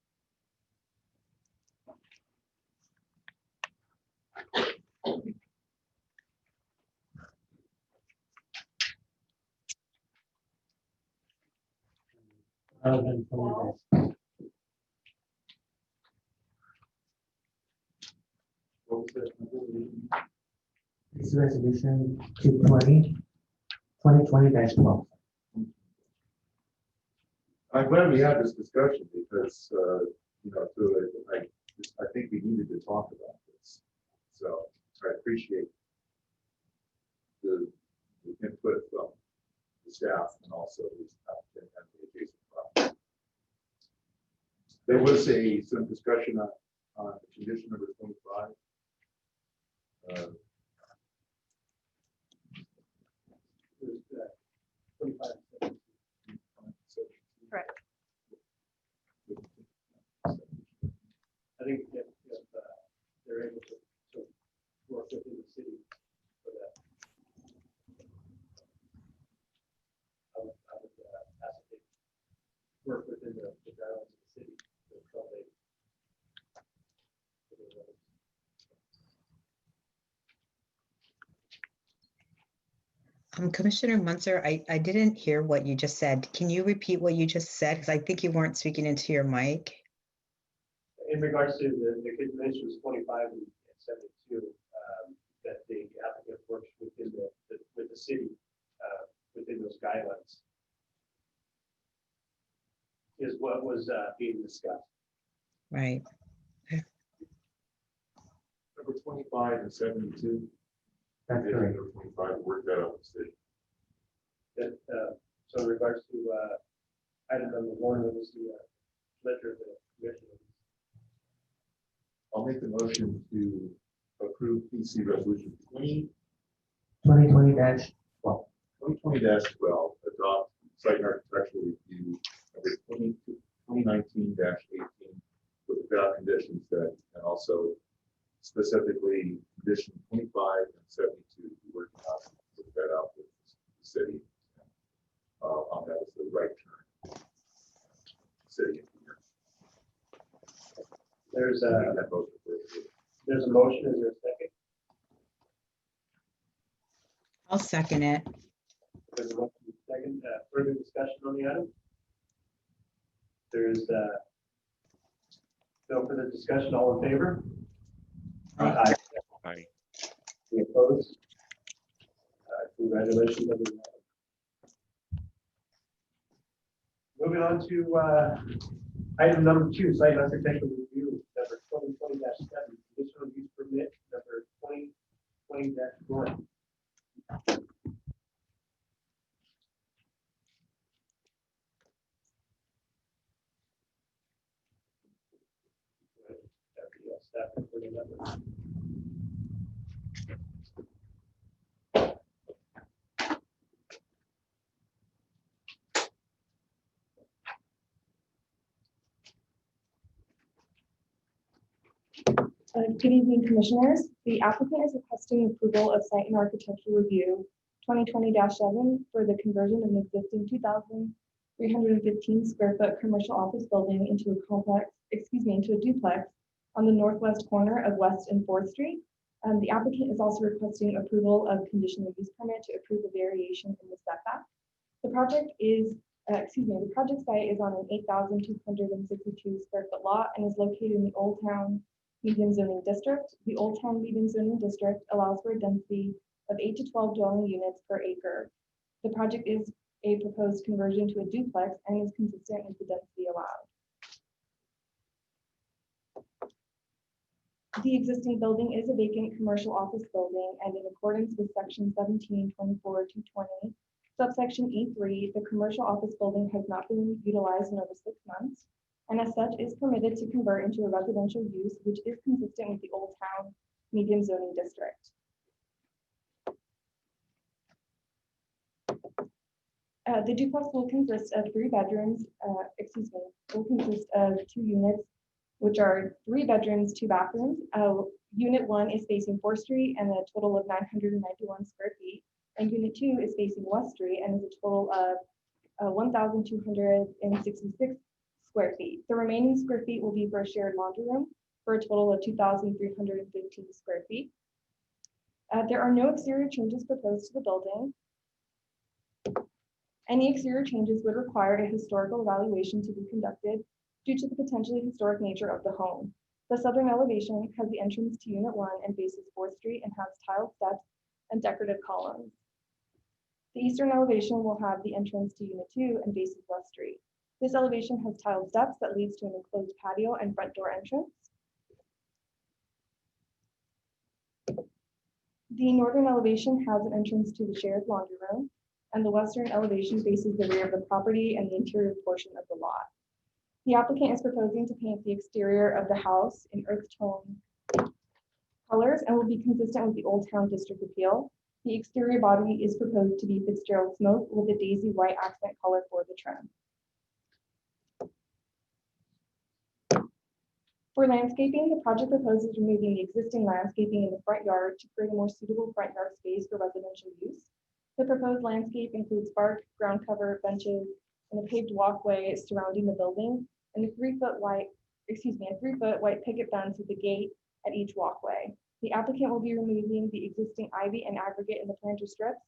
Speaker 2: What was that number?
Speaker 10: This resolution 2020-12.
Speaker 2: I'm glad we had this discussion because, I think we needed to talk about this. So I appreciate the input from the staff and also the applicant and the adjacent property. There was some discussion
Speaker 4: Condition number 25.
Speaker 1: There's, 25.
Speaker 9: Correct.
Speaker 1: I think if they're able to work within the city for that. I would ask if they work within the guidelines of the city. To accommodate.
Speaker 7: Commissioner Munzer, I didn't hear what you just said. Can you repeat what you just said? Because I think you weren't speaking into your mic.
Speaker 1: In regards to the condition was 25 and 72, that the applicant works within with the city, within those guidelines, is what was being discussed.
Speaker 7: Right.
Speaker 4: Number 25 and 72.
Speaker 10: That's correct.
Speaker 4: Number 25, work that out with the city.
Speaker 1: That, so in regards to item number 1, that was the letter of the commission.
Speaker 4: I'll make the motion to approve PC resolution
Speaker 10: 2020-12.
Speaker 4: 2020-12, adopt site and architectural review number 2019-18 with without conditions that, and also specifically condition 25 and 72, we work out, work that out with the city. On that is the right term. City engineer.
Speaker 1: There's a
Speaker 4: That motion for approval.
Speaker 1: there's a motion. Is there a second?
Speaker 7: I'll second it.
Speaker 1: There's a motion. Second. Further discussion on the item. There's no further discussion. All in favor? Aye.
Speaker 8: Aye.
Speaker 1: Any opposed? Congratulations, everyone. Moving on to item number 2, site and architectural review, number 2020-7, conditional use permit, number 2020-1. Staff reporting number.
Speaker 9: Good evening, commissioners. The applicant is requesting approval of site and architectural review 2020-7 for the conversion of an existing 2,315 square foot commercial office building into a duplex on the northwest corner of West and 4th Street. The applicant is also requesting approval of conditional use permit to approve a variation in the setback. The project site is on an 8,262 square foot lot and is located in the Old Town Medium Zoning District. The Old Town Medium Zoning District allows for a density of 8 to 12 dwelling units per acre. The project is a proposed conversion to a duplex and is consistent with the density allowed. The existing building is a vacant commercial office building, and in accordance with section 1724-220, subsection E3, the commercial office building has not been utilized in over 6 months, and as such is permitted to convert into a residential use, which is consistent with the Old Town Medium Zoning District. The duplex will consist of 3 bedrooms, will consist of 2 units, which are 3 bedrooms, 2 bathrooms. Unit 1 is facing 4th Street and a total of 991 square feet. And Unit 2 is facing West Street and is a total of 1,266 square feet. The remaining square feet will be for a shared laundry room for a total of 2,315 square feet. There are no exterior changes proposed to the building. Any exterior changes would require a historical evaluation to be conducted due to the potentially historic nature of the home. The southern elevation has the entrance to Unit 1 and faces 4th Street and has tiled steps and decorative columns. The eastern elevation will have the entrance to Unit 2 and faces West Street. This elevation has tiled steps that leads to an enclosed patio and front door entrance. The northern elevation has an entrance to the shared laundry room, and the western elevation faces the rear of the property and the interior portion of the lot.
Speaker 13: The applicant is proposing to paint the exterior of the house in earth tone colors and will be consistent with the Old Town District Appeal. The exterior body is proposed to be Fitzgerald smoke with a daisy white accent color for the trim. For landscaping, the project proposes removing the existing landscaping in the front yard to create a more suitable front yard space for residential use. The proposed landscape includes bark, ground cover, benches, and a paved walkway surrounding the building, and a 3-foot white picket fence with a gate at each walkway. The applicant will be removing the existing ivy and aggregate in the planter strips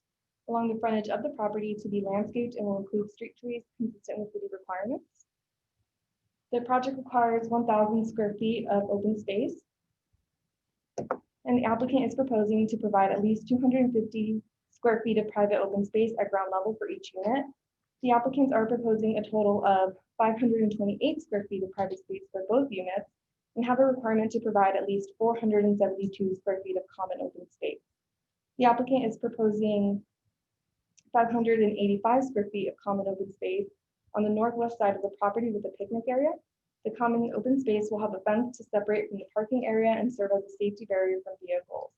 Speaker 13: along the frontage of the property to be landscaped and will include street trees consistent with city requirements. The project requires 1,000 square feet of open space, and the applicant is proposing to provide at least 250 square feet of private open space at ground level for each unit. The applicants are proposing a total of 528 square feet of private space for both units and have a requirement to provide at least 472 square feet of common open space. The applicant is proposing 585 square feet of common open space on the northwest side of the property with a picnic area. The common open space will have a fence to separate from the parking area and serve as a safety barrier from vehicles.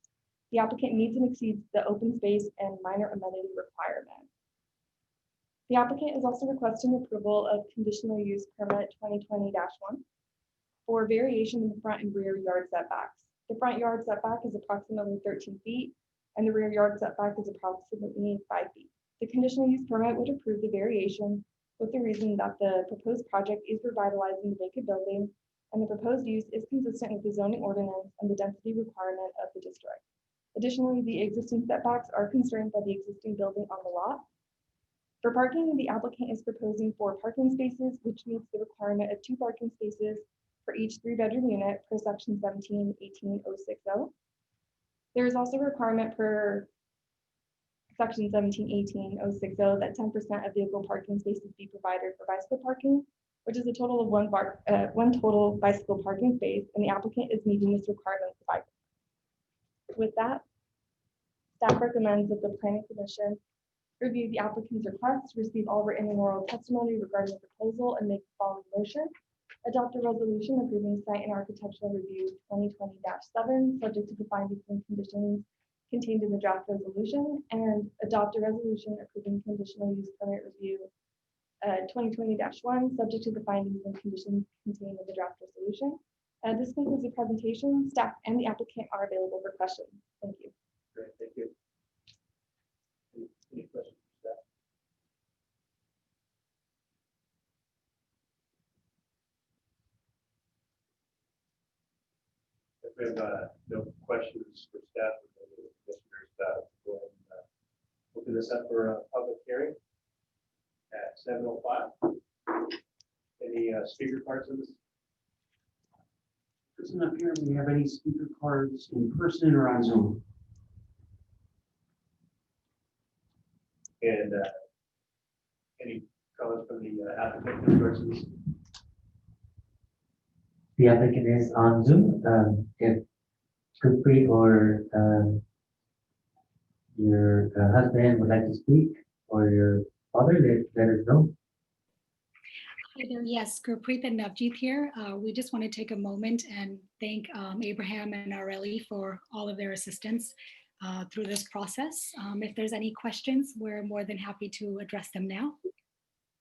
Speaker 13: The applicant meets and exceeds the open space and minor amenity requirement. The applicant is also requesting approval of conditional use permit 2020-1 for variation in the front and rear yard setbacks. The front yard setback is approximately 13 feet and the rear yard setback is approximately 5 feet. The conditional use permit would approve the variation with the reason that the proposed project is revitalizing the vacant building and the proposed use is consistent with the zoning ordinance and the density requirement of the district. Additionally, the existing setbacks are constrained by the existing building on the lot. For parking, the applicant is proposing 4 parking spaces, which meets the requirement of 2 parking spaces for each 3-bedroom unit per section 17-18-060. There is also a requirement per section 17-18-060 that 10% of vehicle parking spaces be provided for bicycle parking, which is a total of one total bicycle parking space, and the applicant is meeting this requirement by. With that, staff recommends that the Planning Commission review the applicant's request, receive all written and oral testimony regarding the proposal, and make the following motion. Adopt a resolution approving site and architectural review 2020-7, subject to the findings and conditions contained in the draft resolution, and adopt a resolution approving conditional use permit review 2020-1, subject to the findings and conditions contained in the draft resolution. This concludes the presentation. Staff and the applicant are available for questions. Thank you.
Speaker 1: Great, thank you. Any questions for staff? If we have no questions for staff or the commissioners, go ahead and open this up for a public hearing at 7:05. Any speaker cards on this?
Speaker 6: Doesn't appear we have any speaker cards in person or on Zoom.
Speaker 1: And any comments from the applicant in regards to this?
Speaker 10: The applicant is on Zoom. If Gurpreet or your husband would like to speak, or your father, let us know.
Speaker 14: Hi there. Yes, Gurpreet and Navjeet here. We just want to take a moment and thank Abraham and Areli for all of their assistance through this process. If there's any questions, we're more than happy to address them now.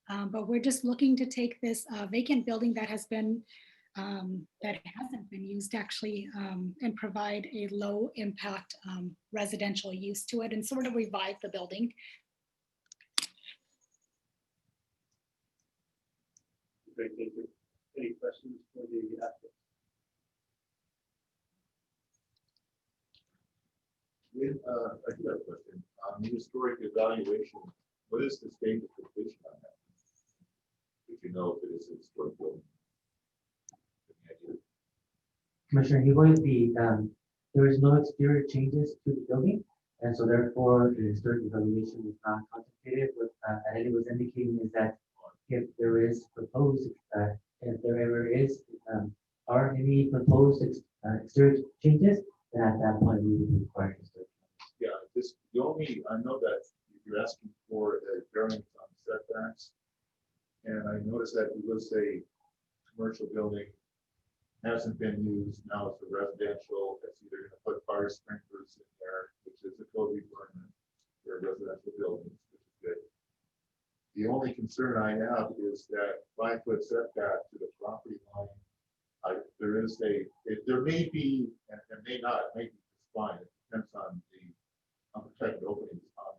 Speaker 14: But we're just looking to take this vacant building that has been that hasn't been used actually and provide a low impact residential use to it and sort of revive the building.
Speaker 1: Great, thank you. Any questions for the applicant?
Speaker 4: I do have a question. On the historic evaluation, what is the state of completion on that? If you know if it is a historic building.
Speaker 10: Commissioner Higoy, there is no exterior changes to the building, and so therefore the historic evaluation is not contemplated. What Areli was indicating is that if there is proposed, if there ever is, are any proposed exterior changes, then at that point we would require historic.
Speaker 4: Yeah, this, the only, I know that you're asking for a variance on setbacks. And I noticed that it was a commercial building hasn't been used, now it's a residential, it's either gonna put fire sprinklers in there, which is a code requirement for residential buildings, which is good. The only concern I have is that 5-foot setback to the property line. There may be, and may not, it may be just fine, it depends on the unprotected openings on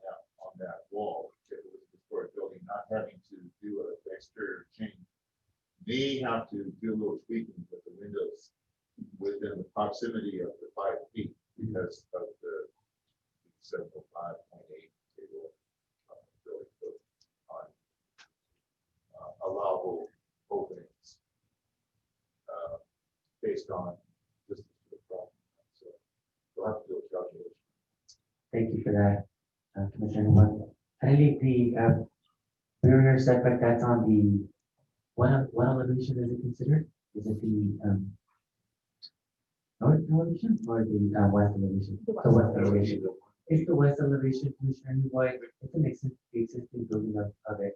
Speaker 4: that wall. If it was a historic building, not having to do an exterior change. May have to do a little tweaking with the windows within the proximity of the 5 feet because of the 705.8 table building code on allowable openings based on distance to the property. So we'll have to do a calculation.
Speaker 10: Thank you for that, Commissioner Nguyen. I think the rear setback, that's on the, what elevation is it considered? Is it the north elevation or the west elevation? The west elevation. It's the west elevation, Commissioner Nguyen. It's an existing building of it.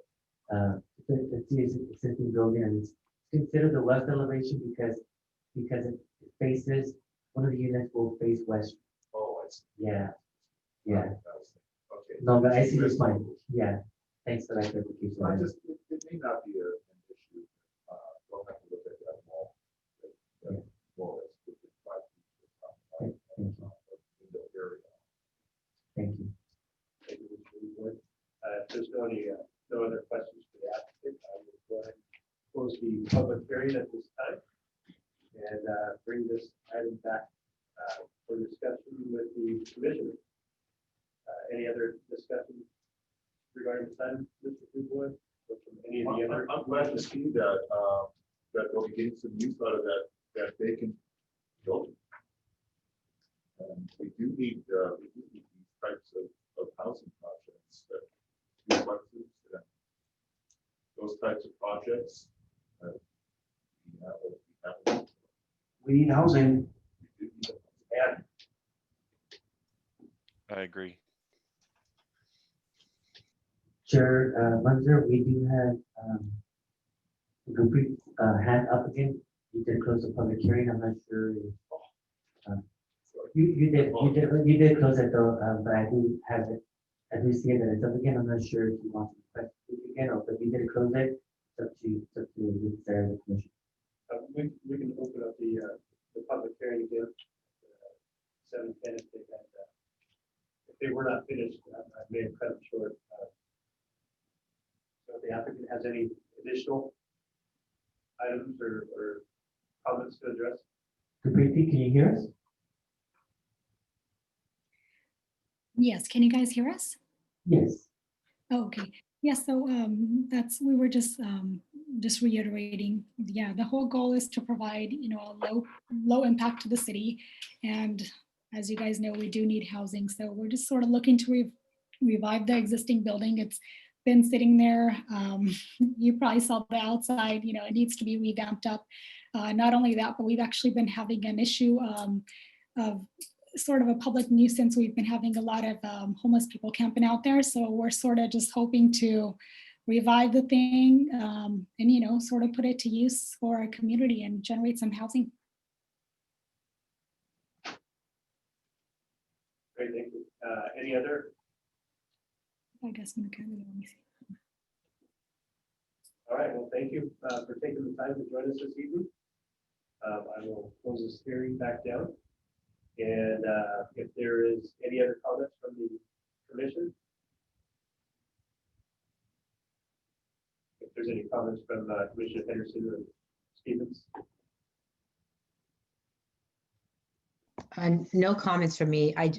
Speaker 10: It's the existing building, and it's considered the west elevation because it faces, one of the units will face west.
Speaker 4: Oh, I see.
Speaker 10: Yeah. Yeah.
Speaker 4: Okay.
Speaker 10: No, but I see this point. Yeah. Thanks for that clarification.
Speaker 4: Well, it may not be an issue. We'll have to look at that more. More as to the 5 feet. Window area.
Speaker 10: Thank you.
Speaker 1: Thank you, Mr. Wood. If there's no other questions for the applicant, I will go ahead and close the public hearing at this time and bring this item back for discussion with the commissioner. Any other discussion regarding this item, Mr. Wood? Or from any of the other?
Speaker 4: I'm glad to see that that they'll be getting some use out of that vacant building. We do need these types of housing projects that duplexes and those types of projects.
Speaker 6: We need housing.
Speaker 4: And
Speaker 8: I agree.
Speaker 10: Chair Munzer, we do have Gupri hand up again. You did close the public hearing. I'm not sure. You did close it though, but I do have it. I do see it that it's up again. I'm not sure if you want to speak again or but you did close it. It's up to the commission.
Speaker 1: We can open up the public hearing again. 7:10 if they were not finished, I may have cut them short. So if the applicant has any additional items or comments to address?
Speaker 10: Gupri, can you hear us?
Speaker 14: Yes, can you guys hear us?
Speaker 10: Yes.
Speaker 14: Oh, okay. Yeah, so we were just reiterating, yeah, the whole goal is to provide, a low impact to the city. And as you guys know, we do need housing. So we're just sort of looking to revive the existing building. It's been sitting there. You probably saw the outside, it needs to be revamped up. Not only that, but we've actually been having an issue of sort of a public nuisance. We've been having a lot of homeless people camping out there. So we're sort of just hoping to revive the thing and, sort of put it to use for our community and generate some housing.
Speaker 1: Great, thank you. Any other?
Speaker 14: I guess I'm kind of, let me see.
Speaker 1: All right, well, thank you for taking the time to join us this evening. I will close this hearing back down. And if there is any other comments from the commission, if there's any comments from Commissioner Henderson or Stevens.
Speaker 7: No comments from me. I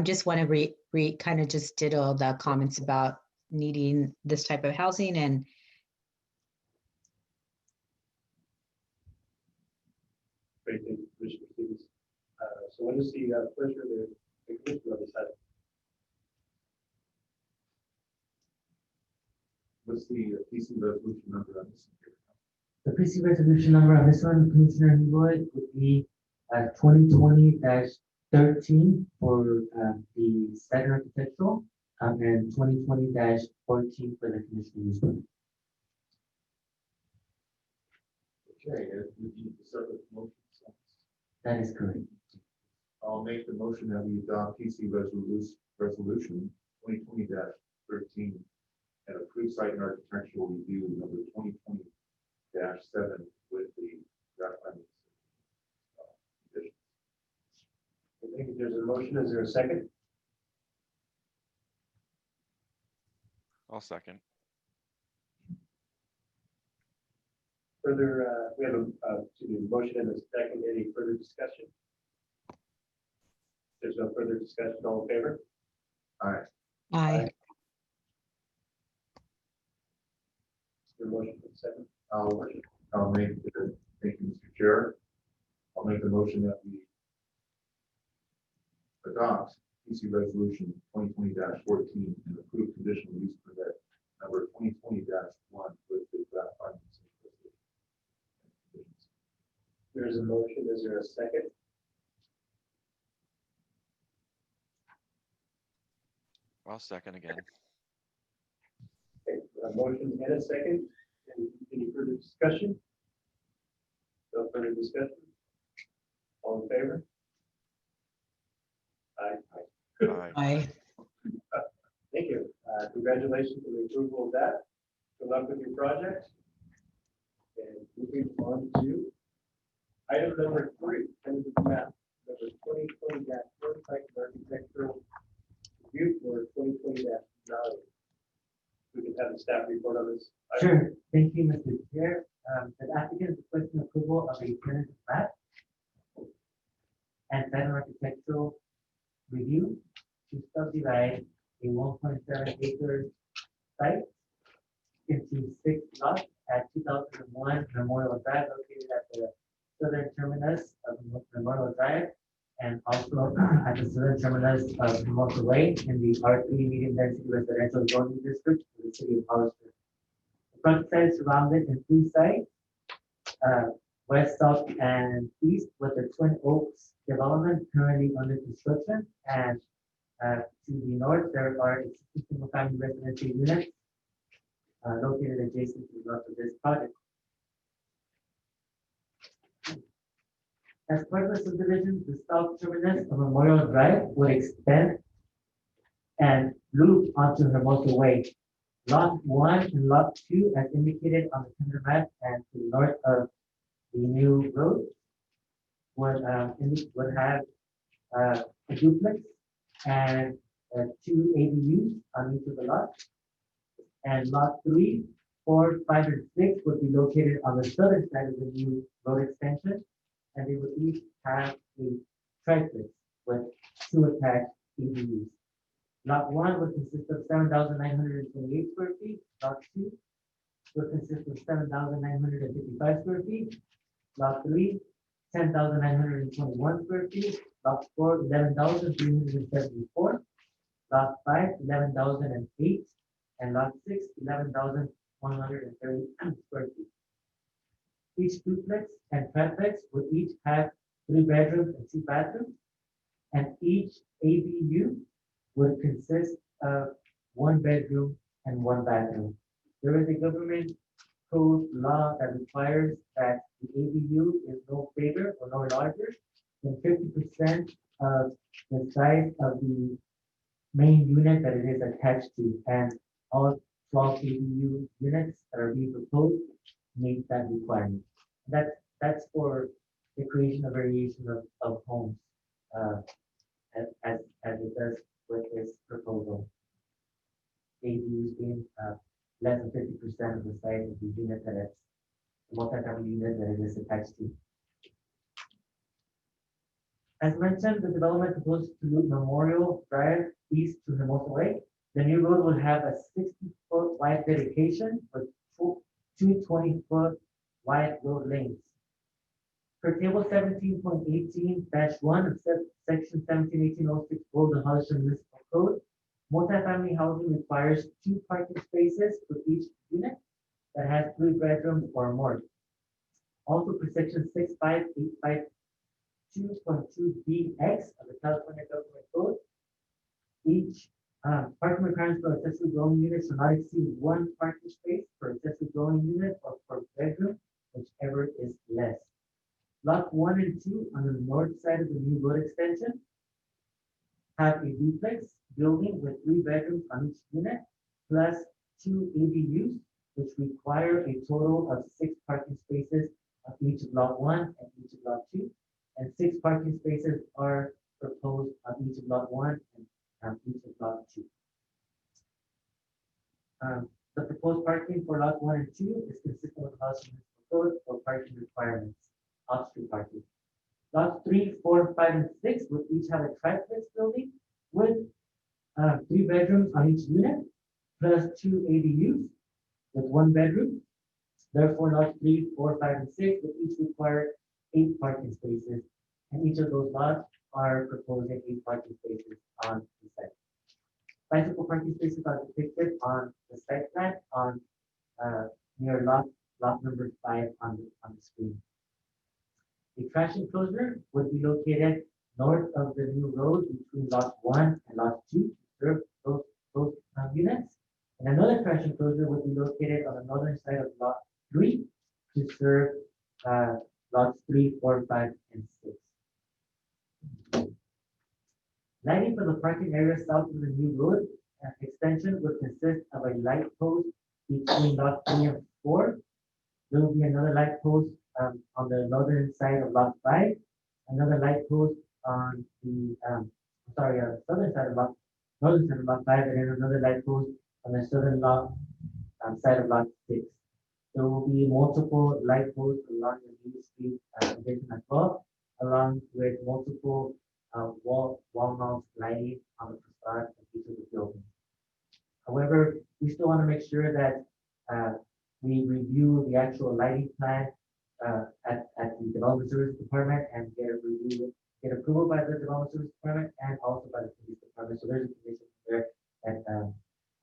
Speaker 7: just want to kind of just ditto the comments about needing this type of housing and
Speaker 1: Great, thank you, Commissioner Stevens. So what is the pleasure of the commission on this item?
Speaker 4: what's the PC resolution number on this?
Speaker 10: The PC resolution number on this one, Commissioner Wood, would be 2020-13 for the Saturn Architectural and 2020-14 for the conditional use permit.
Speaker 4: Okay, we need to separate motions.
Speaker 10: That is correct.
Speaker 4: I'll make the motion that we adopt PC resolution 2020-13 and approve site and architectural review number 2020-7 with the draft findings. Conditions.
Speaker 1: I think there's a motion. Is there a second?
Speaker 8: I'll second.
Speaker 1: Further, we have a motion and a second. Any further discussion? There's no further discussion. All in favor?
Speaker 4: Aye.
Speaker 7: Aye.
Speaker 1: Your motion for the second.
Speaker 4: I'll make the, thank you, Mr. Chair. I'll make the motion that we adopt PC resolution 2020-14 and approve conditional use permit number 2020-1 with the draft findings.
Speaker 1: There's a motion. Is there a second?
Speaker 8: I'll second again.
Speaker 1: Okay, a motion and a second. Any further discussion? No further discussion? All in favor? Aye.
Speaker 8: Aye.
Speaker 7: Aye.
Speaker 1: Thank you. Congratulations on the approval of that. Good luck with your project. And moving on to item number 3, tentative map, number 2020-4 site architectural review for 2020-9. We can have the staff report on this.
Speaker 10: Sure, thank you, Mr. Chair. The applicant is requesting approval of a tentative map and site architectural review to subdivide a 1.7 acre site into 6 lots at 2001 Memorial Drive located at the southern terminus of Memorial Drive and also at the southern terminus of Hermosa Way in the R3 medium density residential zoning district for the city of Hollister. The front side is surrounded in 3 sites, west, south, and east, with the Twin Oaks development currently under construction. And to the north, there are existing single-family residential units located adjacent to the north of this project. As part of the subdivision, the south terminus of Memorial Drive would extend and loop onto Hermosa Way. Lot 1 and Lot 2, as indicated on the tender map and to the north of the new road, would have a duplex and 2 ADUs on each of the lots. And Lot 3, 4, 5, and 6 would be located on the southern side of the new road extension, and they would each have a triplex with 2 attached ADUs. Lot 1 would consist of 7,928 square feet. Lot 2 would consist of 7,955 square feet. Lot 3, 10,921 square feet. Lot 4, 11,374. Lot 5, 11,008. And Lot 6, 11,130 square feet. Each duplex and triplex would each have 3 bedrooms and 2 bathrooms, and each ADU would consist of 1 bedroom and 1 bathroom. There is a government code law that requires that the ADU is no bigger or no larger than 50% of the size of the main unit that it is attached to, and all 12 ADU units that are being proposed meet that requirement. That's for the creation of variation of homes, as it does with this proposal. ADUs being less than 50% of the size of the unit that it's the multi-family unit that it is attached to. As mentioned, the development proposed to loop Memorial Drive east to Hermosa Way. The new road will have a 60-foot wide dedication with 2 20-foot wide road lanes. Per table 17.18-1 of section 171806 of the Hollister Municipal Code, multifamily housing requires 2 parking spaces for each unit that has 3 bedrooms or more. Also, per section 65852.2BX of the California Government Code, each parking requirements for accessory dwelling units shall not exceed 1 parking space per accessory dwelling unit or per bedroom, whichever is Lot 1 and 2 on the north side of the new road extension have a duplex building with 3 bedrooms on each unit, plus 2 ADUs, which require a total of 6 parking spaces on each of Lot 1 and each of Lot 2, and 6 parking spaces are proposed on each of Lot 1 and each of Lot 2. The proposed parking for Lot 1 and 2 is consistent with House Municipal Code for parking requirements, off-street parking. Lots 3, 4, 5, and 6 would each have a triplex building with 3 bedrooms on each unit, plus 2 ADUs with 1 bedroom. Therefore, lots 3, 4, 5, and 6 would each require 8 parking spaces, and each of those lots are proposing 8 parking spaces on the site. Bicycle parking spaces are depicted on the site plan on near lot number 5 on the screen. The trash enclosure would be located north of the new road between lot 1 and lot 2 to serve those units. And another trash enclosure would be located on the northern side of lot 3 to serve lots 3, 4, 5, and 6. Lighting for the parking area south of the new road extension would consist of a light post between lot 3 and 4. There will be another light post on the northern side of lot 5, another light post on the southern side of northern side of lot 5, and then another light post on the southern side of lot 6. There will be multiple light posts along the Main Street addition as well, along with multiple wall mount lighting on the facade of each of the buildings. However, we still want to make sure that we review the actual lighting plan at the Development Services Department and get approval by the Development Services Department and also by the Police Department. So there's a condition there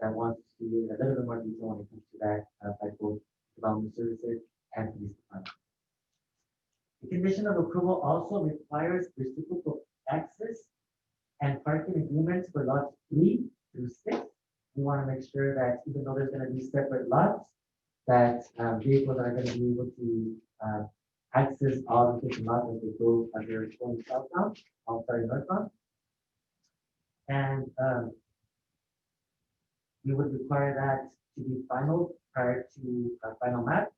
Speaker 10: that wants to see a little bit more detail when it comes to that by both Development Services and Police Department. The condition of approval also requires reciprocal access and parking agreements for lots 3 through 6. We want to make sure that even though there's going to be separate lots, that vehicles are going to be able to access all the different lots as they go as they're going southbound, northbound. And we would require that to be final prior to a final map,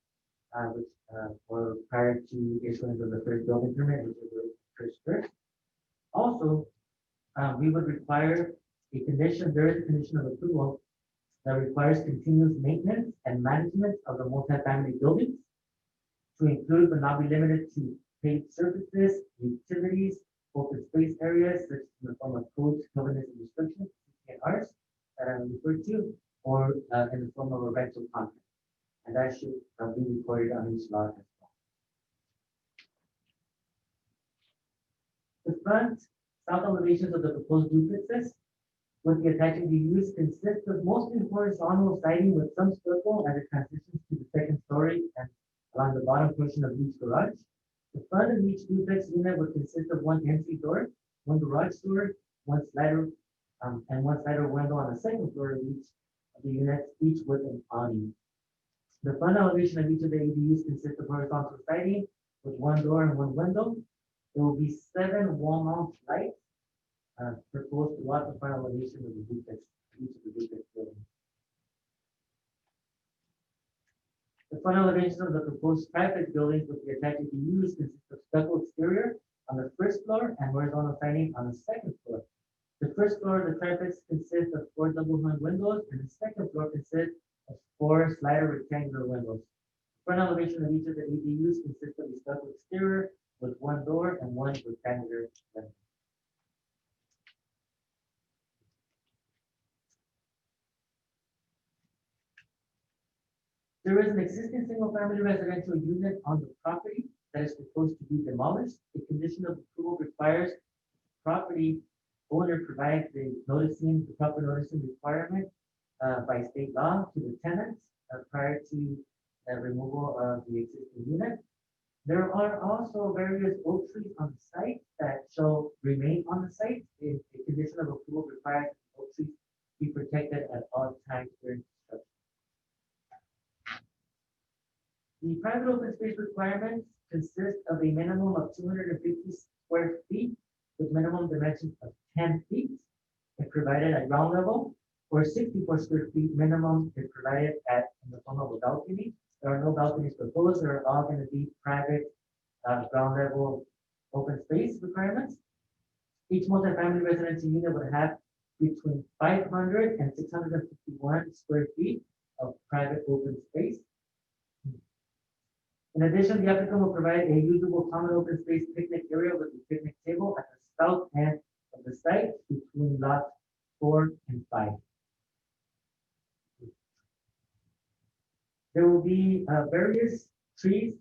Speaker 10: or prior to issuance of the first building permit, which is the first. Also, we would require there is a condition of approval that requires continuous maintenance and management of the multifamily buildings to include but not be limited to paved surfaces, utilities, open space areas, such in the form of codes, covenants, and restrictions, CCNRs, that I referred to, or in the form of a rental contract. And that should be recorded on each lot as well. The front south elevations of the proposed duplexes with the attaching ADUs consist of mostly horizontal siding with some circle as it transitions to the second story and along the bottom portion of each garage. The front of each duplex unit would consist of 1 entry door, 1 garage door, 1 slider, and 1 slider window on the second floor of each of the units, each with an awning. The front elevation of each of the ADUs consists of horizontal siding with 1 door and 1 window. There will be 7 wall mount lights proposed throughout the front elevation of the duplex, each of the duplex buildings. The front elevations of the proposed triplex buildings with the attached ADUs consist of stucco exterior on the first floor and horizontal siding on the second floor. The first floor of the triplex consists of 4 double-hung windows, and the second floor consists of 4 slider rectangular windows. The front elevation of each of the ADUs consists of a stucco exterior with 1 door and 1 rectangular window. There is an existing single-family residential unit on the property that is proposed to be demolished. The condition of approval requires the property owner provide the proper noticing requirement by state law to the tenants prior to the removal of the existing unit. There are also various oak trees on the site that shall remain on the site. The condition of approval requires oak trees be protected at all times during construction. The private open space requirements consist of a minimum of 250 square feet with minimum dimensions of 10 feet if provided at ground level, or 64 square feet minimum if provided in the form of a balcony. There are no balconies proposed. They're all going to be private ground level open space requirements. Each multifamily residential unit would have between 500 and 651 square feet of private open space. In addition, the applicant will provide a usable common open space picnic area with a picnic table at the south end of the site between lots 4 and 5. There will be various trees,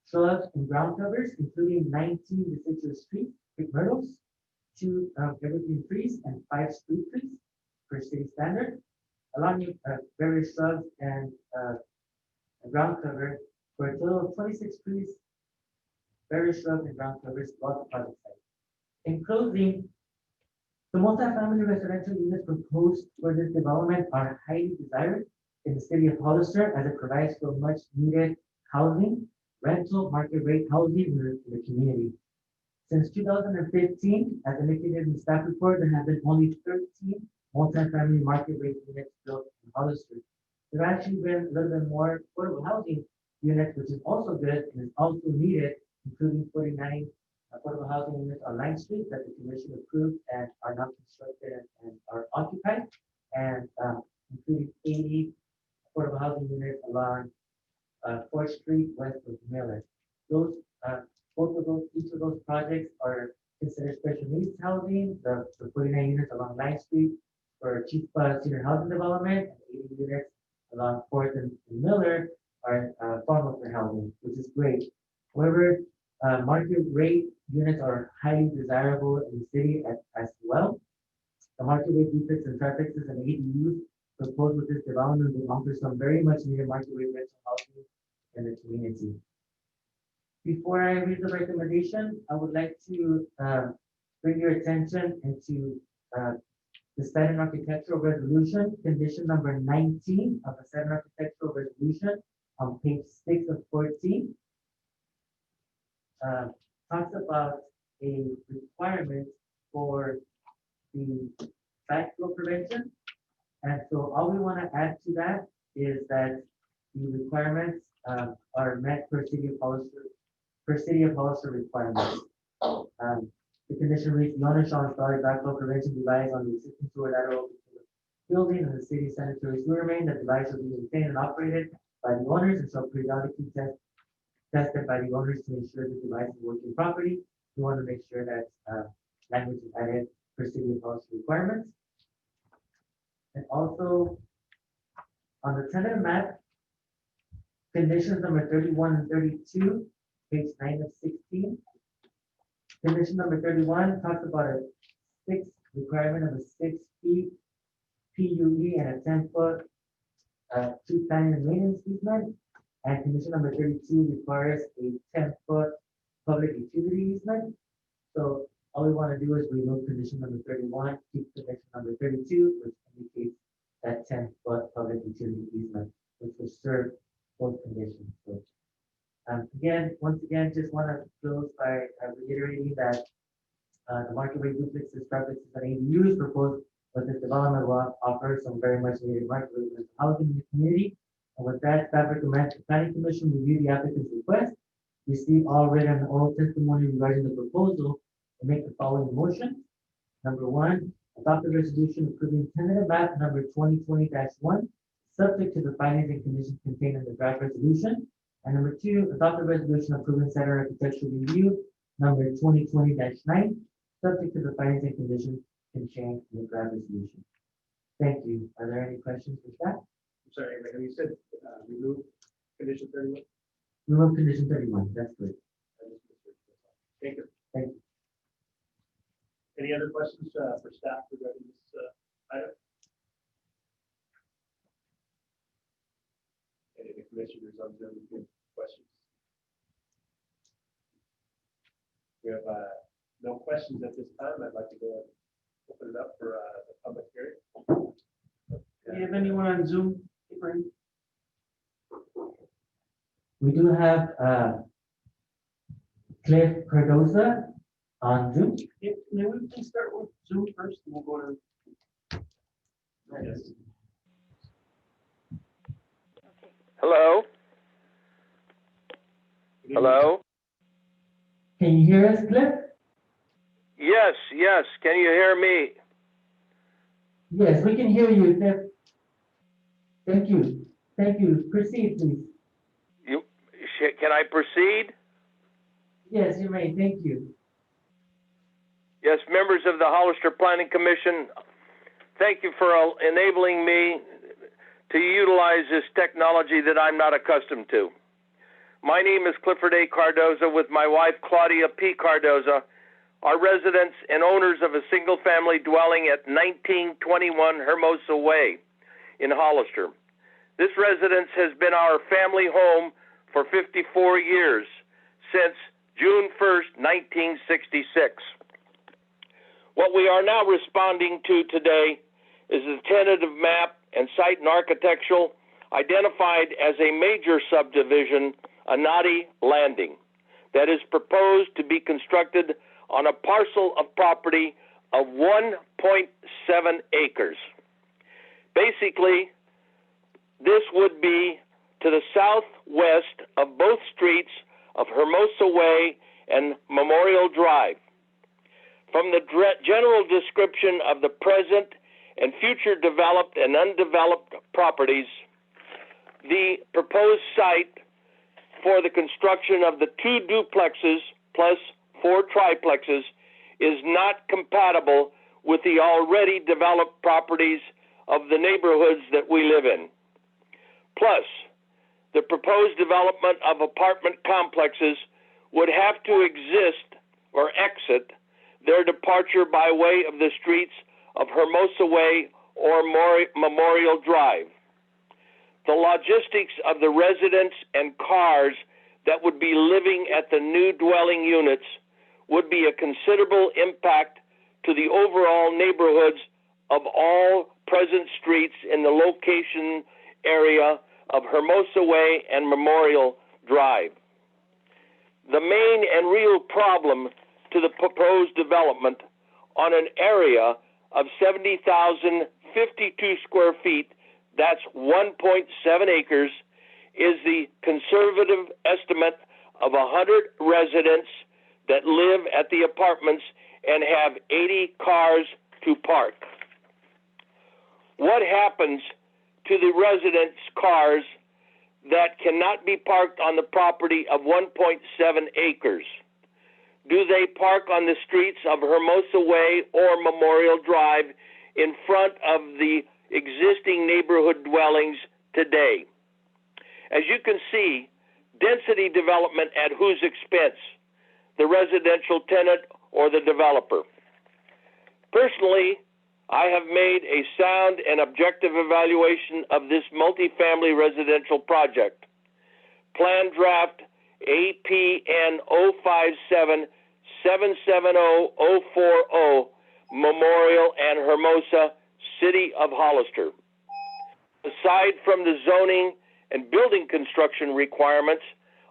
Speaker 10: shrubs, and ground covers, including 19 deciduous trees, big myrtles, 2 evergreen trees, and 5 street trees per city standard, along with various shrubs and ground cover for a total of 26 trees, various shrubs, and ground covers throughout the project site. In closing, the multifamily residential units proposed for this development are highly desired in the city of Hollister, as it provides for much needed housing, rental, market rate housing in the community. Since 2015, as indicated in the staff report, there have been only 13 multifamily market rate units built in Hollister. There have actually been a little bit more affordable housing units, which is also good and is also needed, including 49 affordable housing units on 9th Street that the commission approved and are now constructed and are occupied, and including 80 affordable housing units along 4th Street west of Miller. Those each of those projects are considered special needs housing. The 49 units along 9th Street for Chief Senior Housing Development, and 80 units along 4th and Miller are farm worker housing, which is great. However, market rate units are highly desirable in the city as well. The market rate duplex and triplexes and ADUs proposed with this development will offer some very much needed market rate rental housing in the community. Before I read the recommendation, I would like to bring your attention into the Saturn Architectural Resolution, condition number 19 of the Saturn Architectural Resolution on page 6 of 14. Talks about a requirement for the backflow prevention. And so all we want to add to that is that the requirements are met per City of Hollister requirements. The condition reads, the owner shall install a backflow prevention device on the existing sewer lateral building and the city sanitary sewer main. The device will be maintained and operated by the owners and shall periodically tested by the owners to ensure the device is working properly. We want to make sure that language is added for City of Hollister requirements. And also on the tentative map, conditions number 31 and 32, page 9 of 16. Condition number 31 talks about a requirement of a 6 feet PUE and a 10-foot two planning and maintenance easement. And condition number 32 requires a 10-foot public utility easement. So all we want to do is remove condition number 31, keep condition number 32, which indicates that 10-foot public utility easement, which will serve both conditions. So, once again, just want to close by reiterating that the market rate duplexes, triplexes, and ADUs proposed with this development will offer some very much needed market rate housing in the community. And with that, staff recommends the planning commission review the applicant's request, receive all written and oral testimony regarding the proposal, and make the following motion. Number 1, adopt the resolution approving tentative map number 2020-1, subject to the findings and conditions contained in the draft resolution. And number 2, adopt the resolution approving Saturn Architectural Review number 2020-9, subject to the findings and conditions contained in the draft resolution. Thank you. Are there any questions for staff?
Speaker 1: I'm sorry, have you said remove condition 31?
Speaker 10: Remove condition 31. That's good.
Speaker 1: Thank you.
Speaker 10: Thank you.
Speaker 1: Any other questions for staff regarding this item? Any of the commissioners on Zoom with questions? We have no questions at this time. I'd like to go and open it up for the public hearing.
Speaker 6: Do you have anyone on Zoom? Ibrahim?
Speaker 10: We do have Cliff Cardoza on Zoom.
Speaker 6: Yeah, may we please start with Zoom first, and we'll go to.
Speaker 15: Hello? Hello?
Speaker 10: Can you hear us, Cliff?
Speaker 15: Yes, yes. Can you hear me?
Speaker 10: Yes, we can hear you, Cliff. Thank you. Thank you. Proceed, please.
Speaker 15: Can I proceed?
Speaker 10: Yes, you may. Thank you.
Speaker 15: Yes, members of the Hollister Planning Commission, thank you for enabling me to utilize this technology that I'm not accustomed to. My name is Clifford A. Cardoza with my wife Claudia P. Cardoza, our residents and owners of a single-family dwelling at 1921 Hermosa Way in Hollister. This residence has been our family home for 54 years, since June 1st, 1966. What we are now responding to today is the tentative map and site and architectural identified as a major subdivision, Anati Landing, that is proposed to be constructed on a parcel of property of 1.7 acres. Basically, this would be to the southwest of both streets of Hermosa Way and Memorial Drive. From the general description of the present and future developed and undeveloped properties, the proposed site for the construction of the 2 duplexes plus 4 triplexes is not compatible with the already developed properties of the neighborhoods that we live in. Plus, the proposed development of apartment complexes would have to exist or exit their departure by way of the streets of Hermosa Way or Memorial Drive. The logistics of the residents and cars that would be living at the new dwelling units would be a considerable impact to the overall neighborhoods of all present streets in the location area of Hermosa Way and Memorial Drive. The main and real problem to the proposed development on an area of 70,052 square feet, that's 1.7 acres, is the conservative estimate of 100 residents that live at the apartments and have 80 cars to park. What happens to the residents' cars that cannot be parked on the property of 1.7 acres? Do they park on the streets of Hermosa Way or Memorial Drive in front of the existing neighborhood dwellings today? As you can see, density development at whose expense? The residential tenant or the developer? Personally, I have made a sound and objective evaluation of this multifamily residential project. Plan draft APN 057-770-040, Memorial and Hermosa, City of Hollister. Aside from the zoning and building construction requirements,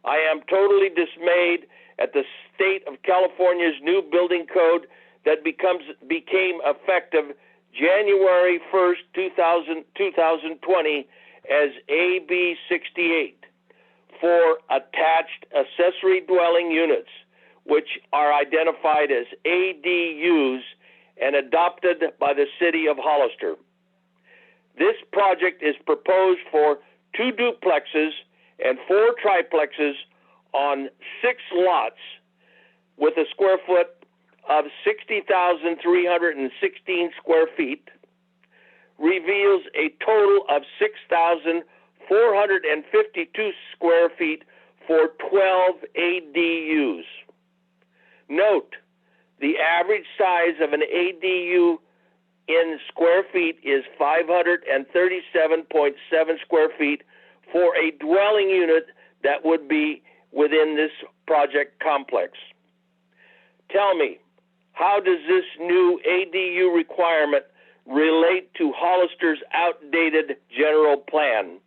Speaker 15: I am totally dismayed at the state of California's new building code that became effective January 1st, 2020 as AB 68 for attached accessory dwelling units, which are identified as ADUs and adopted by the City of Hollister. This project is proposed for 2 duplexes and 4 triplexes on 6 lots with a square foot of 60,316 square feet, reveals a total of 6,452 square feet for 12 ADUs. Note, the average size of an ADU in square feet is 537.7 square feet for a dwelling unit that would be within this project complex. Tell me, how does this new ADU requirement relate to Hollister's outdated general plan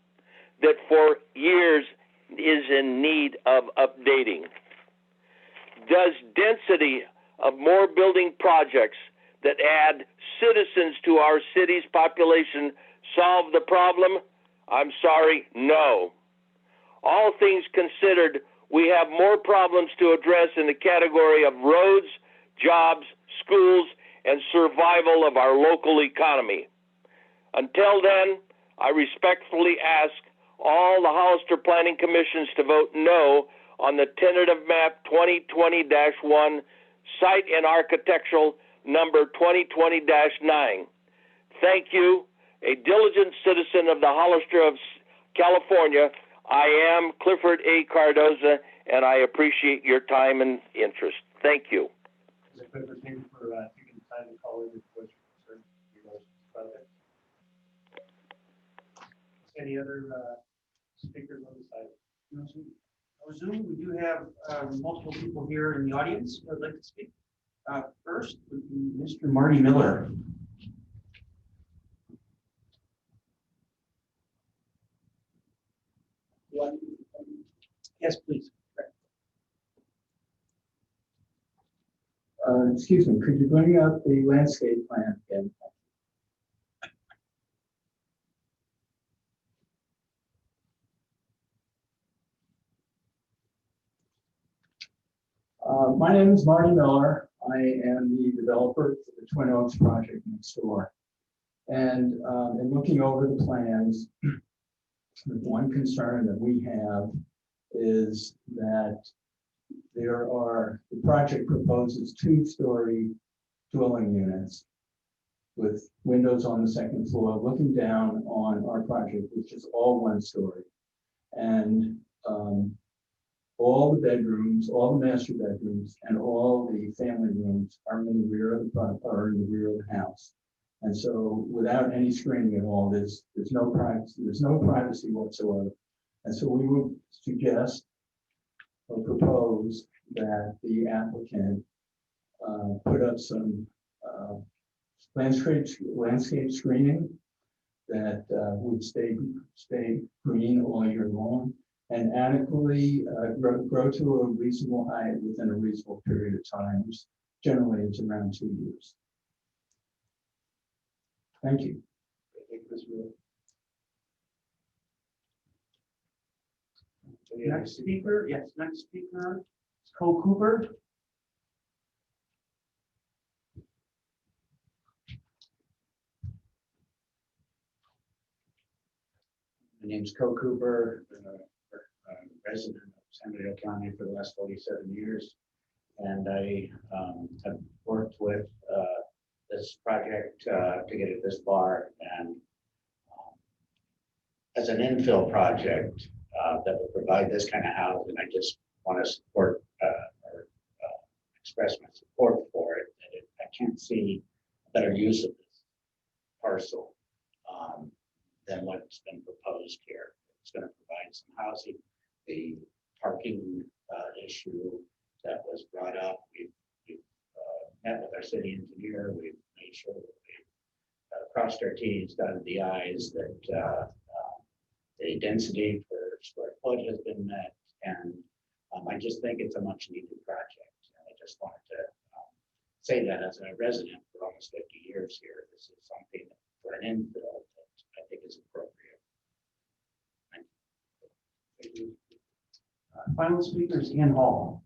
Speaker 15: that for years is in need of updating? Does density of more building projects that add citizens to our city's population solve the problem? I'm sorry, no. All things considered, we have more problems to address in the category of roads, jobs, schools, and survival of our local economy. Until then, I respectfully ask all the Hollister Planning Commissions to vote no on the tentative map 2020-1 site and architectural number 2020-9. Thank you. A diligent citizen of the Hollister of California, I am Clifford A. Cardoza, and I appreciate your time and interest. Thank you.
Speaker 1: Mr. Clifford, thank you for taking the time to call in and voice your concern regarding this project. Any other speakers on this item?
Speaker 6: On Zoom, we do have multiple people here in the audience who would like to speak. First would be Mr. Marty Miller. Yes, please.
Speaker 16: Excuse me, could you bring up the landscape plan again? My name is Marty Miller. I am the developer for the Twin Oaks project next door. And in looking over the plans, the one concern that we have is that the project proposes 2-story dwelling units with windows on the second floor looking down on our project, which is all 1-story. And all the bedrooms, all the master bedrooms, and all the family rooms are in the rear of the house. And so, without any screening at all, there's no privacy whatsoever. And so, we would suggest or propose that the applicant put up some landscape screening that would stay green all year long, and adequately grow to a reasonable height within a reasonable period of time, which generally is around 2 years. Thank you.
Speaker 6: Next speaker, yes, next speaker is Cole Cooper.
Speaker 17: My name's Co Cooper, been a resident of San Diego County for the last 47 years. And I have worked with this project to get it this far. And as an infill project that will provide this kind of housing, I just want to support or express my support for it. I can't see a better use of this parcel than what's been proposed here. It's going to provide some housing. The parking issue that was brought up, we've met with our city engineer. We've made sure that we've crossed our T's, dotted the I's, that the density per square foot has been met. And I just think it's a much needed project. And I just wanted to say that as a resident for almost 50 years here, this is something for an infill that I think is appropriate. Thank you.
Speaker 6: Final speaker is Ian Hall.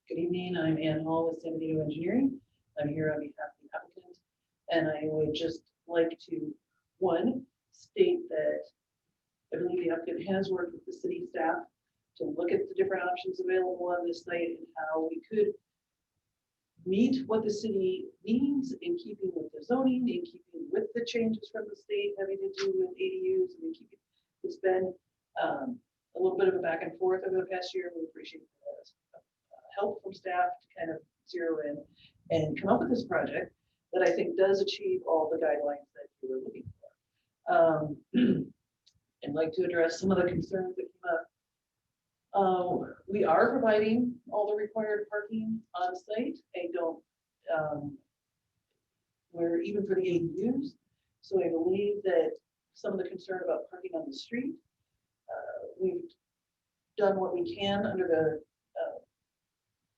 Speaker 18: Good evening, I'm Ann Hall with San Diego Engineering. I'm here on behalf of the applicant, and I would just like to, one, state that I believe the applicant has worked with the city staff to look at the different options available on this site and how we could meet what the city needs in keeping with the zoning, in keeping with the changes from the state having to do with ADUs, and in keeping. It's been a little bit of a back and forth over the past year. We appreciate the help from staff to kind of zero in and come up with this project that I think does achieve all the guidelines that you were looking for. and like to address some of the concerns that came up. We are providing all the required parking on site. We're even for the ADUs. So I believe that some of the concern about parking on the street, we've done what we can under the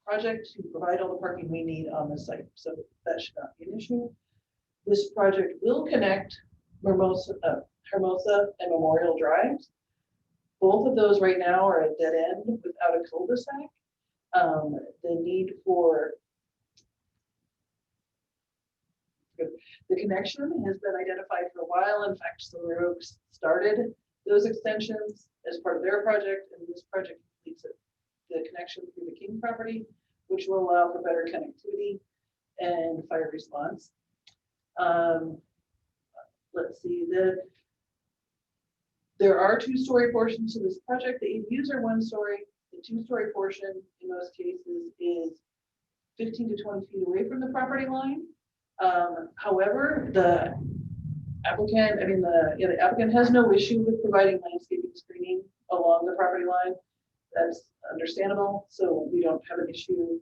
Speaker 18: project to provide all the parking we need on the site. So that should not be an issue. This project will connect Hermosa and Memorial Drives. Both of those right now are a dead end without a cul-de-sac. The need for the connection has been identified for a while. In fact, Silver Oaks started those extensions as part of their project, and this project completes it. The connection through the King property, which will allow for better connectivity and fire response. Let's see, there are two-story portions to this project. The ADUs are one story. The two-story portion in most cases is 15 to 20 feet away from the property line. However, the applicant, the applicant has no issue with providing landscaping screening along the property line. That's understandable. So we don't have an issue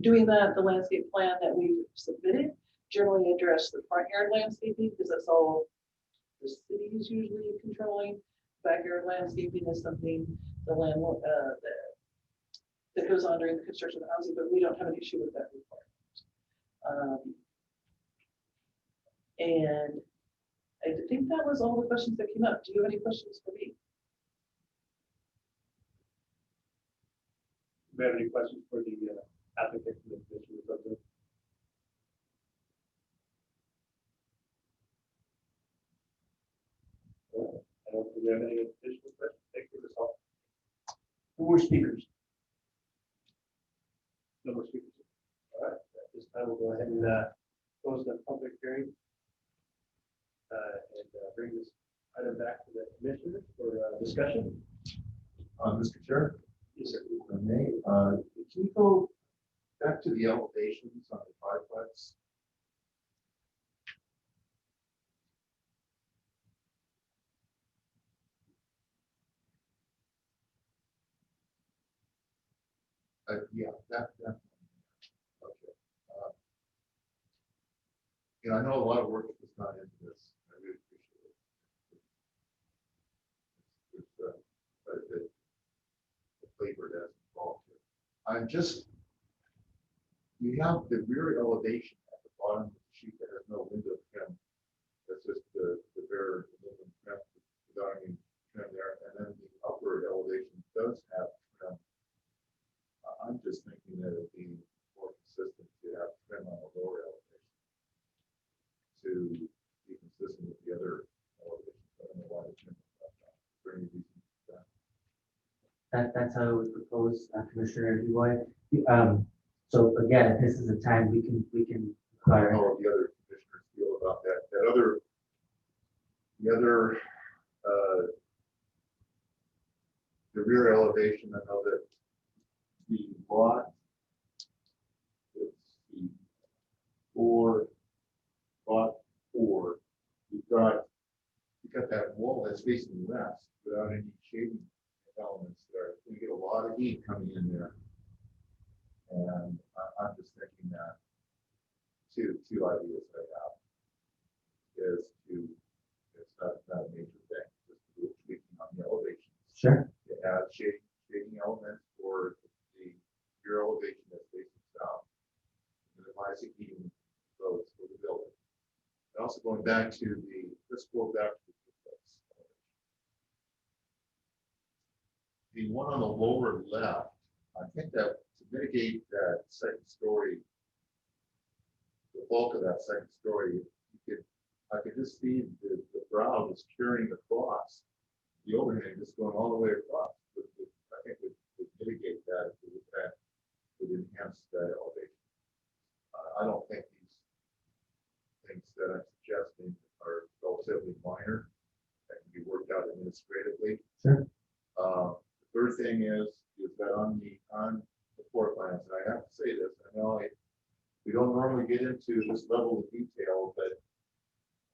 Speaker 18: doing that. The landscape plan that we've submitted generally address the front yard landscaping because that's all the city is usually controlling. Backyard landscaping is something the landlord that goes on during the construction of the housing, but we don't have an issue with that requirement. And I think that was all the questions that came up. Do you have any questions for me?
Speaker 1: Do you have any questions for the applicant for the commission representative? I don't think we have any additional questions. Thank you, Ms. Hall.
Speaker 6: No more speakers.
Speaker 1: No more speakers. All right, at this time we'll go ahead and close the public hearing and bring this item back to the commissioner for discussion.
Speaker 4: Mr. Chair?
Speaker 1: Yes, sir.
Speaker 4: If I may, can you go back to the elevations on the triplex? Yeah, that. Okay. I know a lot of work was done into this. I really appreciate it. It's quite a bit of labor that's involved here. I'm just, you have the rear elevation at the bottom of the sheet that has no window trim. That's just the bare aluminum trim without any trim there. And then the upper elevation does have trim. I'm just thinking that it'd be more consistent to have trim on the lower elevation to be consistent with the other elevations. I don't know why the trim is not done. Is there any reason for that?
Speaker 10: That's how I would propose, Commissioner Dubois. So again, this is a time we can
Speaker 4: I
Speaker 10: require.
Speaker 4: don't know what the other commissioners feel about that. The rear elevation, I know that the lot, it's the lot 4, you got that wall that's facing west without any shading elements there. You get a lot of heat coming in there. And I'm just thinking that two ideas I have is it's not a major thing, just to do tweaking on the elevations.
Speaker 10: Sure.
Speaker 4: To add shading elements for the rear elevation that's facing south, minimizing heating loads for the building. And also going back to let's go back to the one on the lower left. I think that to mitigate that second story, the bulk of that second story, I could just see the brow just carrying across the overhang, just going all the way across. I think would mitigate that, would enhance that elevation. I don't think these things that I'm suggesting are relatively minor, that can be worked out administratively.
Speaker 10: Sure.
Speaker 4: The third thing is that on the floor plans, and I have to say this, I know we don't normally get into this level of detail, but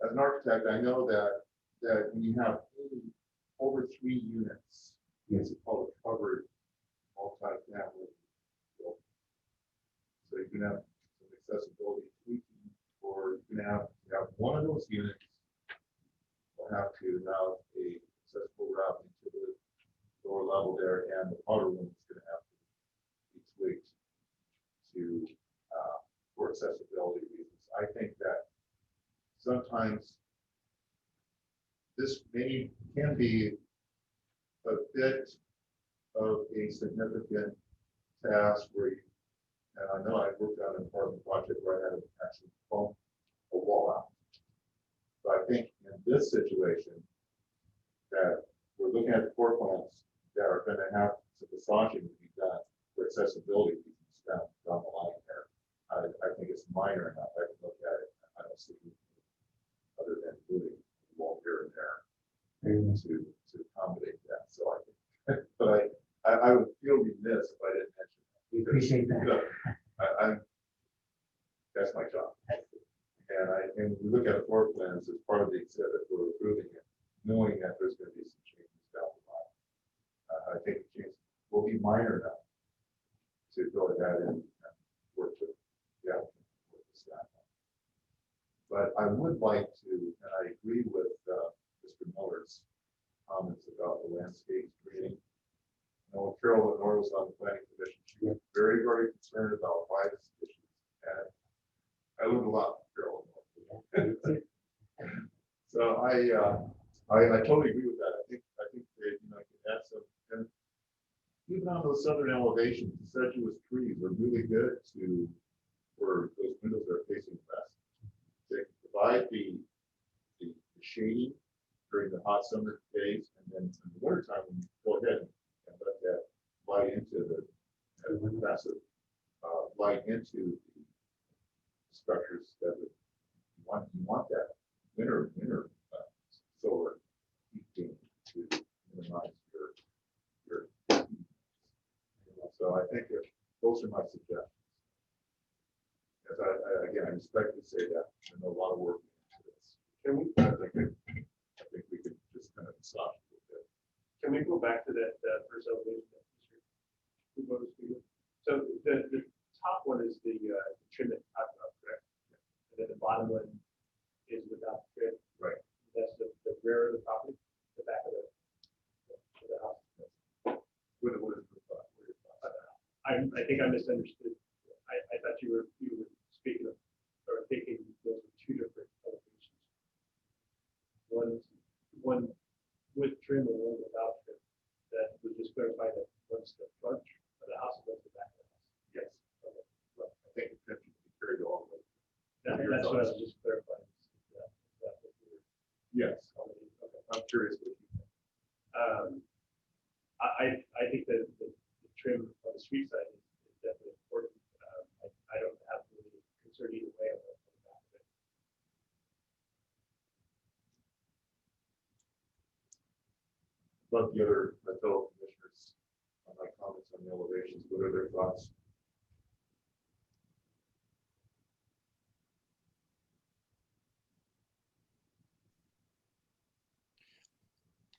Speaker 4: as an architect, I know that that when you have over 3 units, it's called a covered multi-family building. So you can have some accessibility tweaking, or you can have one of those units will have to have a accessible route into the lower level there, and the powder room is going to have to be tweaked to for accessibility reasons. I think that sometimes this can be a bit of a significant task where you, and I know I worked on an apartment project where I had to actually bump a wall out. But I think in this situation that we're looking at floor plans that are going to have some massaging to be done for accessibility reasons down the line there. I think it's minor enough. I can look at it. I don't see anything other than moving the wall here and there to accommodate that. So I think, but I would feel remiss if I didn't mention that.
Speaker 10: We appreciate that.
Speaker 4: You know, that's my job. And we look at floor plans as part of the exhibit, we're approving it, knowing that there's going to be some changes down the line. I think the changes will be minor enough to go ahead and work with with the staff. But I would like to, and I agree with Mr. Miller's comments about the landscape screening. You know, when Carol Lenore was on the planning commission, she was very, very concerned about privacy issues. And I learned a lot from Carol Lenore. So I totally agree with that. I think that, you know, I can add some, and even on those southern elevations, the deciduous trees are really good for those windows that are facing west. They provide the shading during the hot summer days, and then in the wintertime, when you go ahead and let that light into the passive light into the structures that you want that winter solar heating to minimize your so I think those are my suggestions. As again, I respectfully say that I know a lot of work into this. Can we? I think we could just kind of stop a little bit. Can we go back to that first elevation? So the top one is the trim that you talked about, correct? And then the bottom one is without the trim. Right. That's the rear of the property, the back of the house. What is the thought? I think I misunderstood. I thought you were speaking of or thinking those are two different elevations. One with trim and one without trim. That would just clarify that one's the front of the house and one's the back of the house. Yes. Okay. Well, I think it could be carried all the way. That's what I was just clarifying. Yes. Okay. I'm curious what you think. I think that the trim on the street side is definitely important. I don't have really concern either way on the back of it. But the other fellow commissioners on my comments on the elevations, what are their thoughts?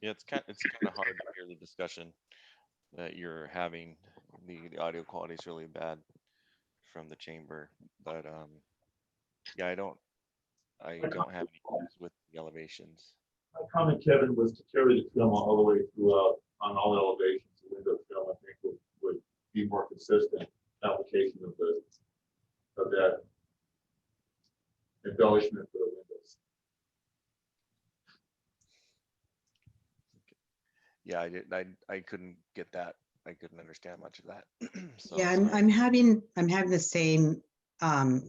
Speaker 8: Yeah, it's kind of hard to hear the discussion that you're having. The audio quality is really bad from the chamber, but yeah, I don't have any issues with the elevations.
Speaker 4: My comment, Kevin, was to carry the film all the way throughout on all elevations. The window film, I think, would be more consistent application of that embellishment for the windows.
Speaker 8: Yeah, I couldn't get that. I couldn't understand much of that. So
Speaker 7: Yeah,
Speaker 8: sorry.
Speaker 7: I'm having the same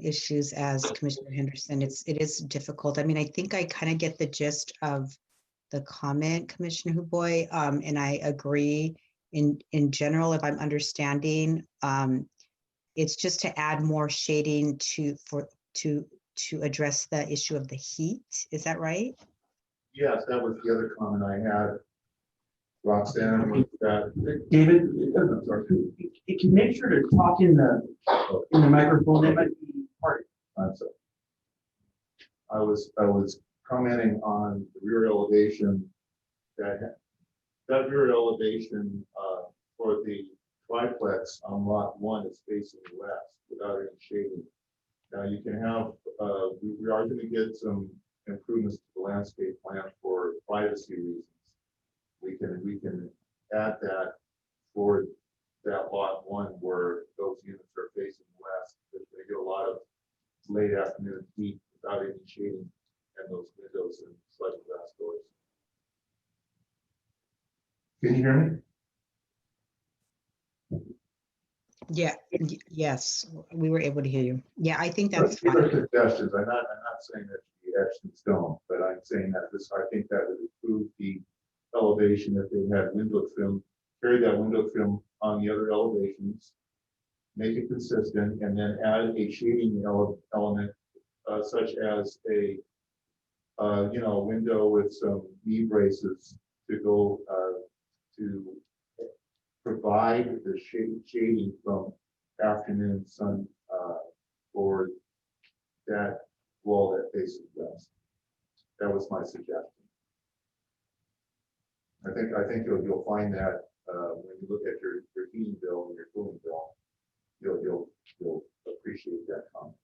Speaker 7: issues as Commissioner Henderson. It is difficult. I mean, I think I kind of get the gist of the comment, Commissioner Huboy, and I agree in general, if I'm understanding, it's just to add more shading to address the issue of the heat. Is that right?
Speaker 4: Yes, that was the other comment I had. Roxanne, was that
Speaker 6: David, you can make sure to talk in the microphone. That might be part.
Speaker 4: I was commenting on the rear elevation, that rear elevation for the triplex on lot 1 is facing west without any shading. Now you can have, we are going to get some improvements to the landscape plan for privacy reasons. We can add that for that lot 1 where those units are facing west. Because they get a lot of late afternoon heat without any shading and those windows and sliding glass doors. Can you hear me?
Speaker 7: Yeah, yes, we were able to hear you. Yeah, I think that's
Speaker 4: These are
Speaker 7: fine.
Speaker 4: suggestions. I'm not saying that should be etched in stone, but I'm saying that I think that would improve the elevation if they had window trim, carry that window trim on the other elevations, make it consistent, and then add a shading element such as a window with some knee braces to go to provide the shading from afternoon sun for that wall that faces west. That was my suggestion. I think you'll find that when you look at your heating bill and your cooling bill, you'll appreciate that comment.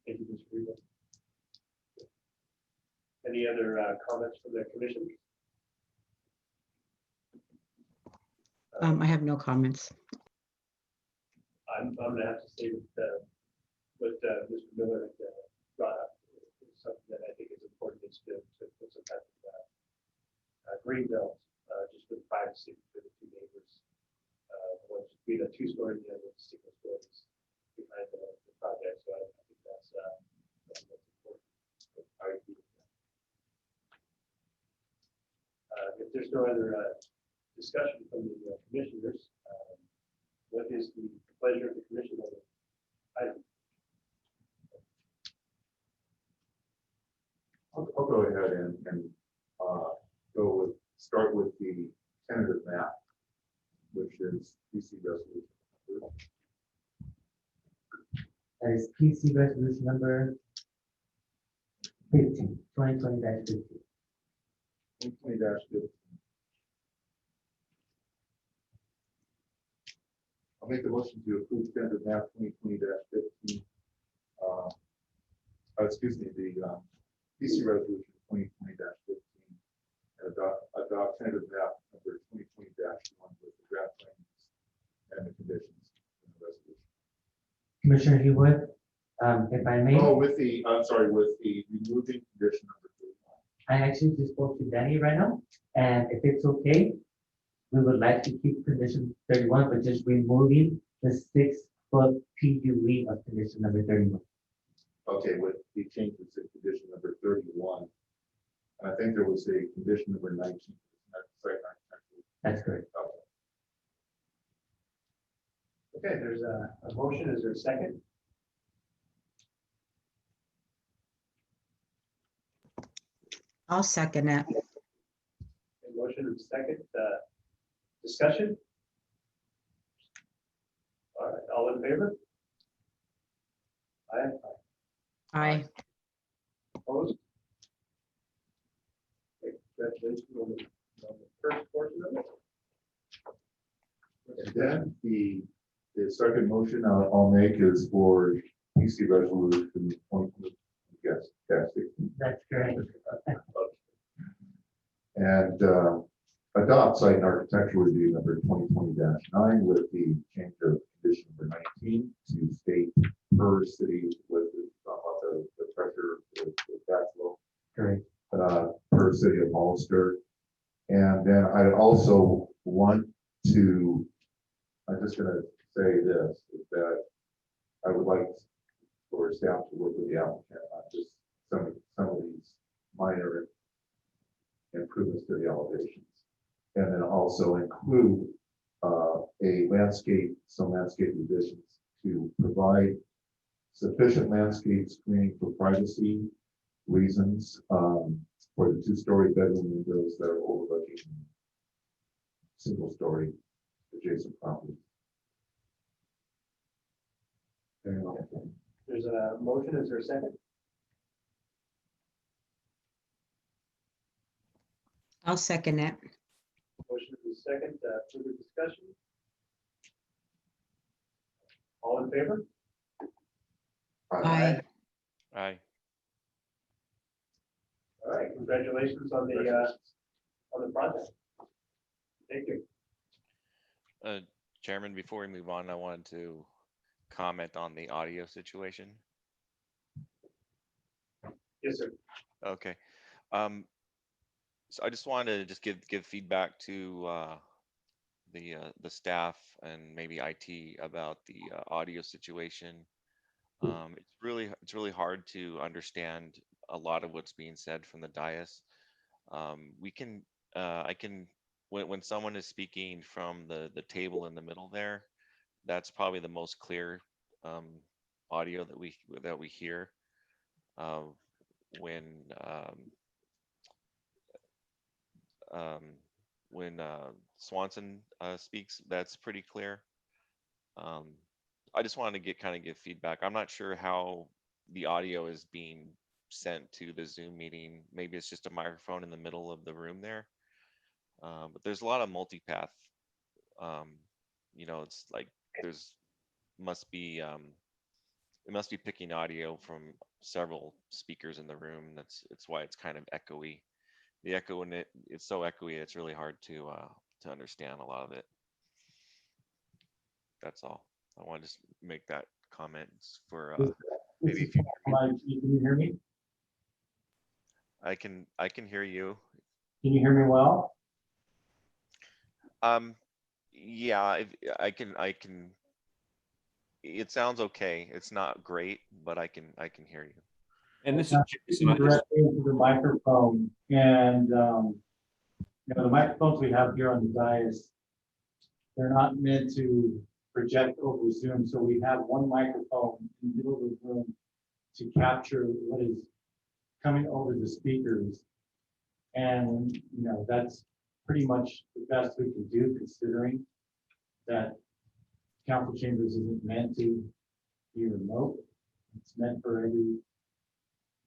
Speaker 1: Thank you, Mr. Reba. Any other comments from the commission?
Speaker 7: I have no comments.
Speaker 1: I'm gonna have to say that what Mr. Miller brought up is something that I think is important is to put some kind of green belt just for the privacy for the two neighbors. One should be the 2-story, the other single stories behind the project. So I think that's important. I agree with that. If there's no other discussion from the commissioners, what is the pleasure of the commission on the item?
Speaker 4: I'll go ahead and start with the tentative map, which is PC resolution.
Speaker 10: That is PC resolution number 15, 2020-15.
Speaker 4: 2020-15. I'll make the motion to approve tentative map 2020-15. Excuse me, the PC resolution 2020-15 and adopt tentative map number 2020-1 with the draft plans and the conditions in the resolution.
Speaker 10: Commissioner Haywood, if I may.
Speaker 4: Oh, with the, I'm sorry, with the removing condition number 31.
Speaker 10: I actually just spoke to Danny right now, and if it's okay, we would like to keep condition 31, but just removing the 6-foot PUE of condition number 31.
Speaker 4: Okay, with the changes to condition number 31. And I think there was a condition number 19.
Speaker 10: That's correct.
Speaker 1: Okay, there's a motion. Is there a second?
Speaker 7: I'll second it.
Speaker 1: A motion and second. Discussion? All right, all in favor? Aye.
Speaker 7: Aye.
Speaker 1: Opposed? Okay, congratulations on the first portion of it.
Speaker 4: And then the second motion I'll make is for PC resolution 2020. Yes, yes.
Speaker 10: That's correct.
Speaker 4: And adopt site and architectural review number 2020-9 with the change of condition number 19 to state per city with the pressure, the backflow.
Speaker 10: Correct.
Speaker 4: Per city of Hollister. And then I also want to, I'm just going to say this, is that I would like for staff to work with the applicant on just some of these minor improvements to the elevations. And then also include some landscape revisions to provide sufficient landscape screening for privacy reasons for the 2-story bedroom windows that are overlooking single-story adjacent properties.
Speaker 1: There's There's a motion, is there a second?
Speaker 7: I'll second that.
Speaker 1: Motion is second, further discussion? All in favor?
Speaker 7: Aye.
Speaker 8: Aye.
Speaker 1: All right, congratulations on the project. Thank you.
Speaker 8: Chairman, before we move on, I wanted to comment on the audio situation.
Speaker 1: Yes, sir.
Speaker 8: Okay. So I just wanted to just give feedback to the staff and maybe IT about the audio situation. It's really hard to understand a lot of what's being said from the dais. I can when someone is speaking from the table in the middle there, that's probably the most clear audio that we hear. When Swanson speaks, that's pretty clear. I just wanted to give feedback. I'm not sure how the audio is being sent to the Zoom meeting. Maybe it's just a microphone in the middle of the room there. But there's a lot of multipath. It's like it must be picking audio from several speakers in the room. It's why it's kind of echoey. The echo in it's so echoey, it's really hard to understand a lot of it. That's all. I want to just make that comment for maybe if you
Speaker 16: Can you hear me?
Speaker 8: I can hear you.
Speaker 16: Can you hear me well?
Speaker 8: Yeah, I can. It sounds okay. It's not great, but I can hear you.
Speaker 5: And this is
Speaker 16: Jason directly into the microphone, and the microphones we have here on the dais, they're not meant to project over Zoom. So we have one microphone in the middle of the room to capture what is coming over the speakers, and that's pretty much the best we can do, considering that council chambers isn't meant to be remote. It's meant for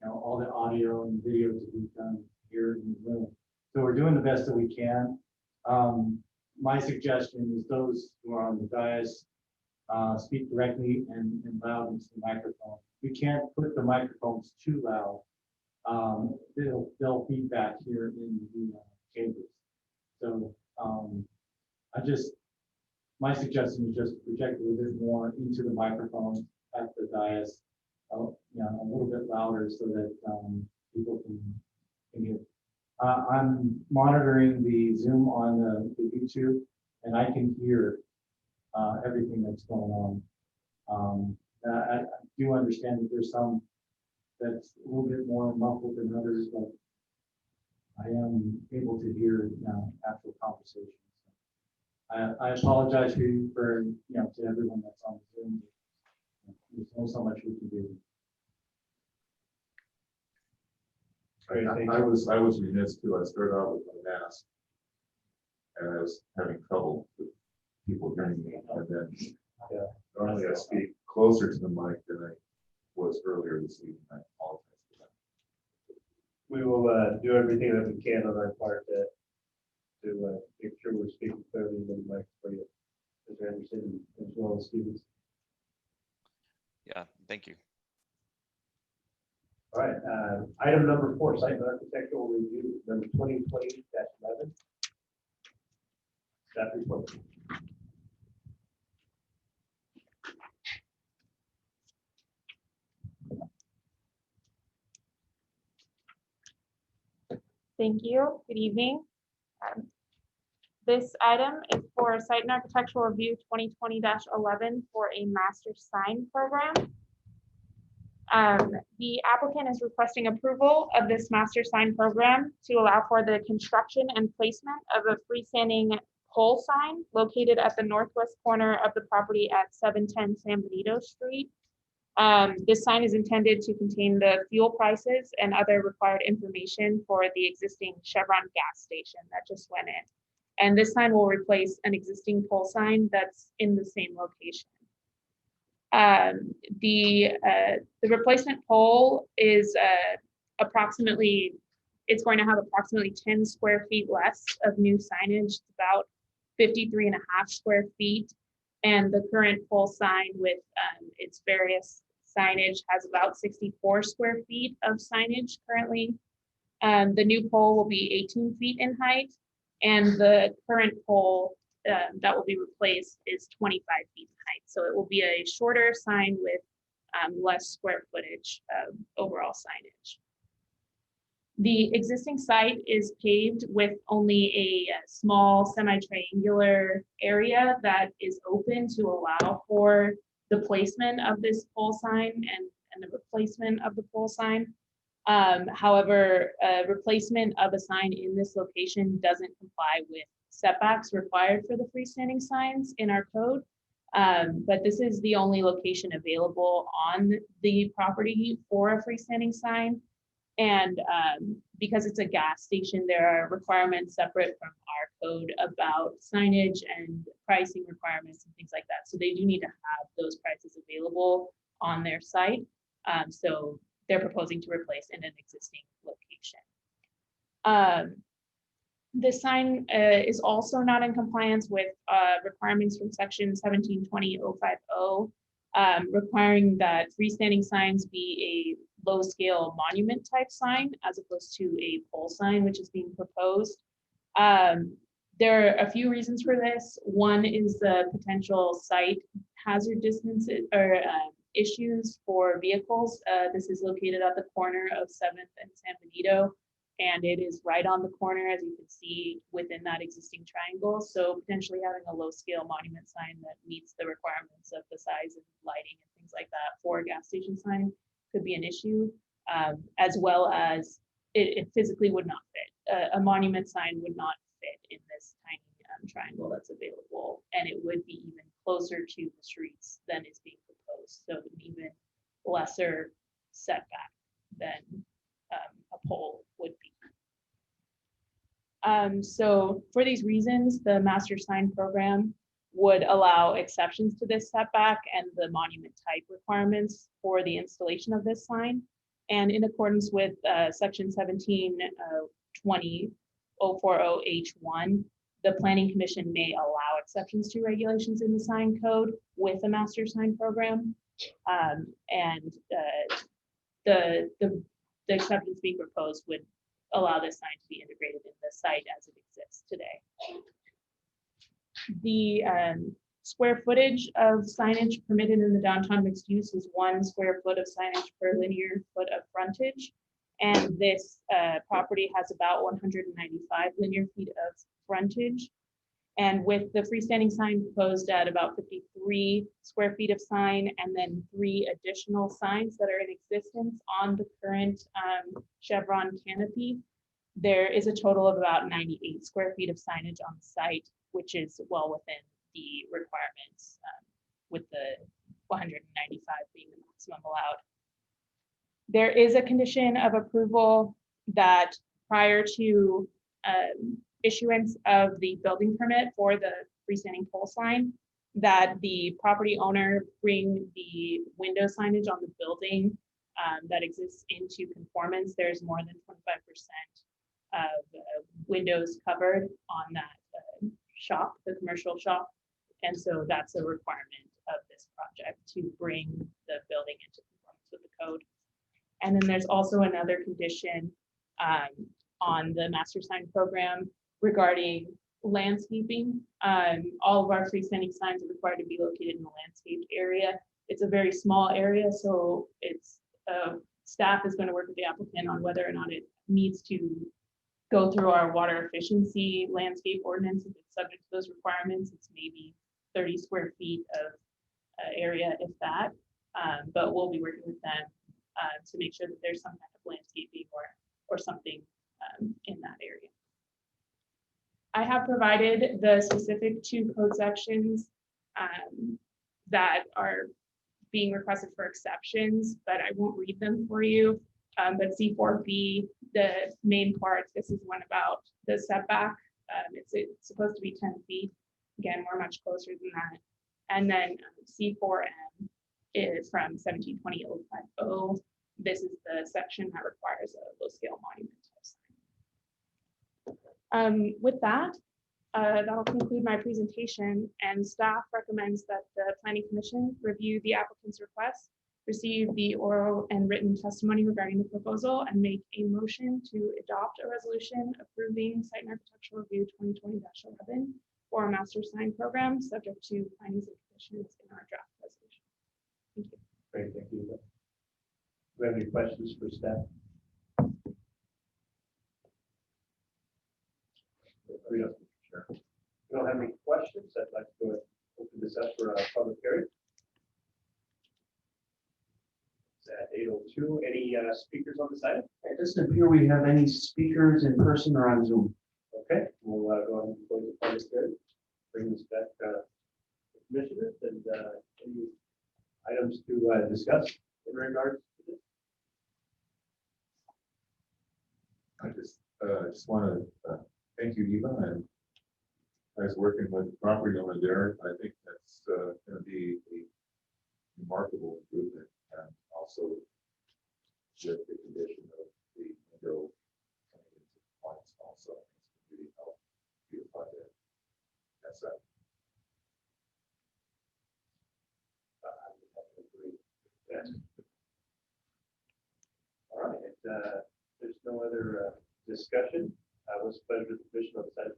Speaker 16: all the audio and video to be done here in the room. So we're doing the best that we can. My suggestion is those who are on the dais speak directly and loud into the microphone. We can't put the microphones too loud. They'll feedback here in the chambers. So my suggestion is just project a little bit more into the microphone at the dais, a little bit louder so that people can hear. I'm monitoring the Zoom on the YouTube, and I can hear everything that's going on. I do understand that there's some that's a little bit more muffled than others, but I am able to hear actual conversations. I apologize for to everyone that's on Zoom. There's only so much we can do.
Speaker 19: I was remiss too. I started out with my mask, and I was having trouble with people hearing me. And then normally I speak closer to the mic than I was earlier this evening. I apologize for that.
Speaker 1: We will do everything that we can on our part to make sure we're speaking clearly into the mic for you, Mr. Anderson, as well as Stevens.
Speaker 8: Yeah, thank you.
Speaker 1: All right, item number 4, site and architectural review, number 2020-11. Staff report.
Speaker 20: Thank you. Good evening. This item is for Site and Architectural Review 2020-11 for a master sign program. The applicant is requesting approval of this master sign program to allow for the construction and placement of a freestanding pole sign located at the northwest corner of the property at 710 San Benito Street. This sign is intended to contain the fuel prices and other required information for the existing Chevron gas station that just went in. And this sign will replace an existing pole sign that's in the same location. The replacement pole is approximately, it's going to have approximately 10 square feet less of new signage, about 53 and a half square feet. And the current pole sign with its various signage has about 64 square feet of signage currently. The new pole will be 18 feet in height, and the current pole that will be replaced is 25 feet in height. So it will be a shorter sign with less square footage of overall signage. The existing site is paved with only a small semi-triangular area that is open to allow for the placement of this pole sign and the replacement of the pole sign. However, replacement of a sign in this location doesn't comply with setbacks required for the freestanding signs in our code. But this is the only location available on the property for a freestanding sign. And because it's a gas station, there are requirements separate from our code about signage and pricing requirements and things like that. So they do need to have those prices available on their site. So they're proposing to replace in an existing location. This sign is also not in compliance with requirements from section 1720.050, requiring that freestanding signs be a low scale monument type sign as opposed to a pole sign, which is being proposed. There are a few reasons for this. One is the potential site hazard distances or issues for vehicles. This is located at the corner of 7th and San Benito, and it is right on the corner, as you can see, within that existing triangle. So potentially having a low scale monument sign that meets the requirements of the size and lighting and things like that for a gas station sign could be an issue, as well as it physically would not fit. A monument sign would not fit in this tiny triangle that's available, and it would be even closer to the streets than is being proposed. So an even lesser setback than a pole would be. So for these reasons, the master sign program would allow exceptions to this setback and the monument type requirements for the installation of this sign. And in accordance with section 1720.040H1, the Planning Commission may allow exceptions to regulations in the sign code with a master sign program. The exceptions being proposed would allow this sign to be integrated in the site as it exists today. The square footage of signage permitted in the downtown mixed use is 1 square foot of signage per linear foot of frontage. And this property has about 195 linear feet of frontage. And with the freestanding sign proposed at about 53 square feet of sign, and then 3 additional signs that are in existence on the current chevron canopy, there is a total of about 98 square feet of signage on the site, which is well within the requirements, with the 195 being the maximum allowed. There is a condition of approval that prior to issuance of the building permit for the freestanding pole sign, that the property owner bring the window signage on the building that exists into conformance. There's more than 25% of windows covered on that shop, the commercial shop. And so that's a requirement of this project to bring the building into conformance with the code. And then there's also another condition on the master sign program regarding landscaping. All of our freestanding signs are required to be located in a landscaped area. It's a very small area, so it's staff is going to work with the applicant on whether or not it needs to go through our water efficiency landscape ordinance. If it's subject to those requirements, it's maybe 30 square feet of area, if that. But we'll be working with them to make sure that there's some kind of landscaping or something in that area. I have provided the specific 2 code sections that are being requested for exceptions, but I won't read them for you. But C4B, the main part, this is one about the setback. It's supposed to be 10 feet. Again, we're much closer than that. And then C4M from 1720-050. This is the section that requires a low-scale monument type sign. With that, that'll conclude my presentation, and staff recommends that the Planning Commission review the applicant's request, receive the oral and written testimony regarding the proposal, and make a motion to adopt a resolution approving Site and Architectural Review 2020-11 for a master sign program, subject to findings and conditions in our draft resolution. Thank you.
Speaker 1: Great, thank you. Do we have any questions for staff? We don't have any questions. I'd like to go ahead and open this up for a public hearing. It's at 8:02. Any speakers on the side?
Speaker 6: It doesn't appear we have any speakers in person or on Zoom.
Speaker 1: Okay, we'll go ahead and close the public hearing. Bring this back to commissioners and any items to discuss in regards to this.
Speaker 19: I just want to thank you, Eva, and I was working with the property owner there. I think that's going to be a remarkable improvement, and also just the condition of the window coming into compliance also really help beautify that. That's that.
Speaker 1: Yes. All right, there's no other discussion. What's the pleasure of the commission on the side?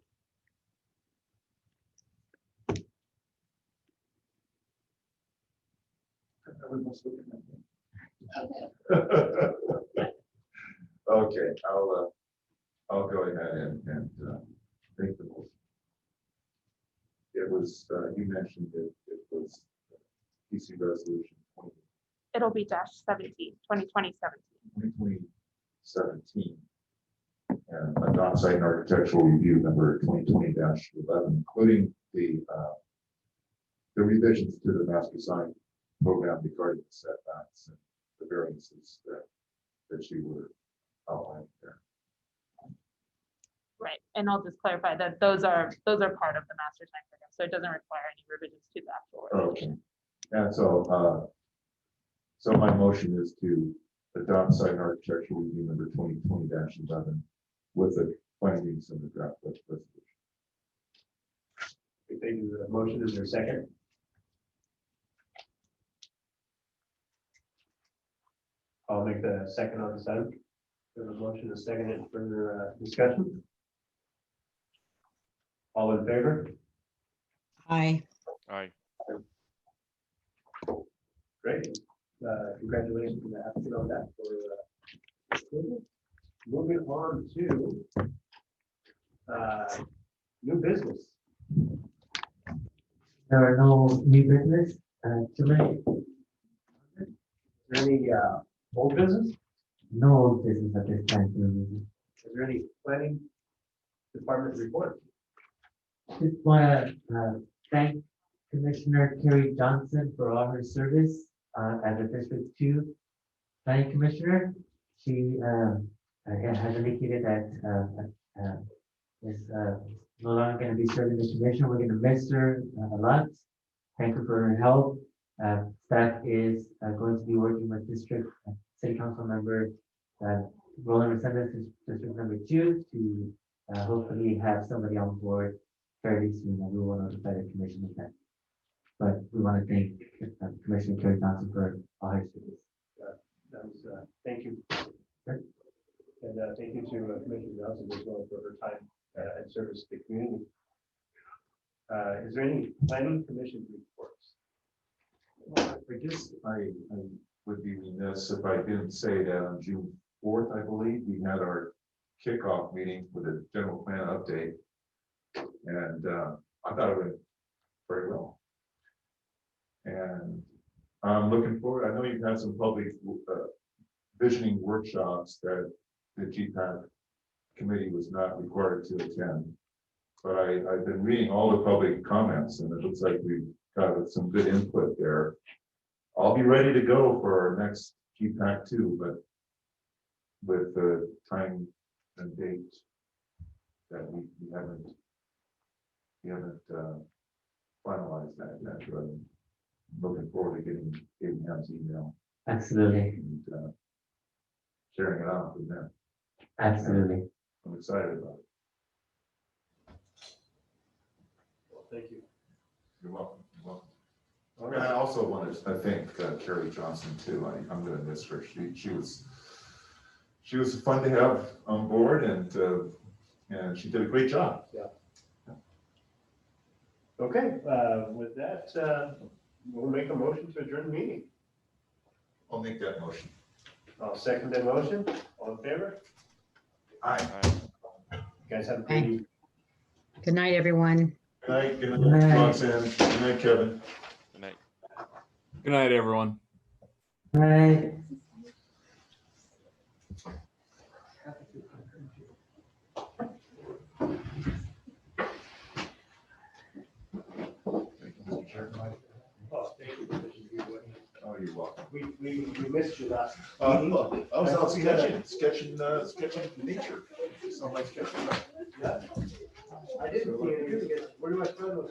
Speaker 19: Okay, I'll go ahead and make the motion. It was, you mentioned it was PC resolution
Speaker 20: It'll be -17,
Speaker 19: 2017. And adopt site and architectural review number 2020-11, including the revisions to the master sign program regarding the setbacks and the variances that you were outlining there.
Speaker 20: Right, and I'll just clarify that those are part of the master sign program, so it doesn't require any revisions to the actual resolution.
Speaker 19: Okay, and so my motion is to adopt site and architectural review number 2020-11 with the findings in the draft resolution.
Speaker 1: Thank you. The motion is there a second? I'll make the second on the side. We have a motion, a second, and further discussion. All in favor?
Speaker 7: Aye.
Speaker 8: Aye.
Speaker 1: Great. Congratulations to the applicant on that. Moving on to new business.
Speaker 10: There are no new business tonight.
Speaker 1: Is there any old business?
Speaker 10: No old business at this time.
Speaker 1: Is there any planning department report?
Speaker 10: Just want to thank Commissioner Carrie Johnson for all her service as a District 2 Planning Commissioner. She has indicated that is no longer going to be serving the commission. We're going to miss her a lot. Thank her for her help. Staff is going to be working with District City Council member Roland Resendez, District number 2, to hopefully have somebody on board fairly soon, and we will notify the commission of that. But we want to thank Commissioner Carrie Johnson for all her service.
Speaker 1: Thank you.
Speaker 10: Sure.
Speaker 1: And thank you to Commissioner Johnson as well for her time and service to the community. Is there any planning commission reports?
Speaker 19: I guess I would be remiss if I didn't say that on June 4th, I believe, we had our kickoff meeting for the general plan update. And I thought it went very well. And I'm looking forward. I know you've had some public visioning workshops that the GPAC committee was not required to attend. But I've been reading all the public comments, and it looks like we've got some good input there. I'll be ready to go for our next GPAC 2, but with the time and date that we haven't finalized that yet. But I'm looking forward to getting Abraham's email
Speaker 10: Absolutely,
Speaker 19: and sharing it out with them.
Speaker 10: absolutely.
Speaker 19: I'm excited about it.
Speaker 1: Well, thank you.
Speaker 19: You're welcome. You're welcome.
Speaker 1: All
Speaker 19: And I
Speaker 1: right.
Speaker 19: also wanted to thank Carrie Johnson too. I'm gonna miss her. She was fun to have on board and she did a great job.
Speaker 1: Yeah. Okay, with that, we'll make a motion to adjourn the meeting.
Speaker 19: I'll make that motion.
Speaker 1: I'll second that motion. All in favor?
Speaker 19: Aye.
Speaker 1: You guys have a great evening.
Speaker 7: Good night, everyone.
Speaker 19: Good night, good
Speaker 10: Good
Speaker 19: night,
Speaker 10: night.
Speaker 19: Roxanne. Good night, Kevin.
Speaker 8: Good night.
Speaker 5: Good night, everyone.
Speaker 10: Right.
Speaker 1: Oh, thank you.
Speaker 19: Oh, you're welcome.
Speaker 1: We missed you last.
Speaker 19: I
Speaker 1: meeting.
Speaker 19: was out sketching nature. So my sketching.
Speaker 1: Yeah. I didn't. Where do my friend was?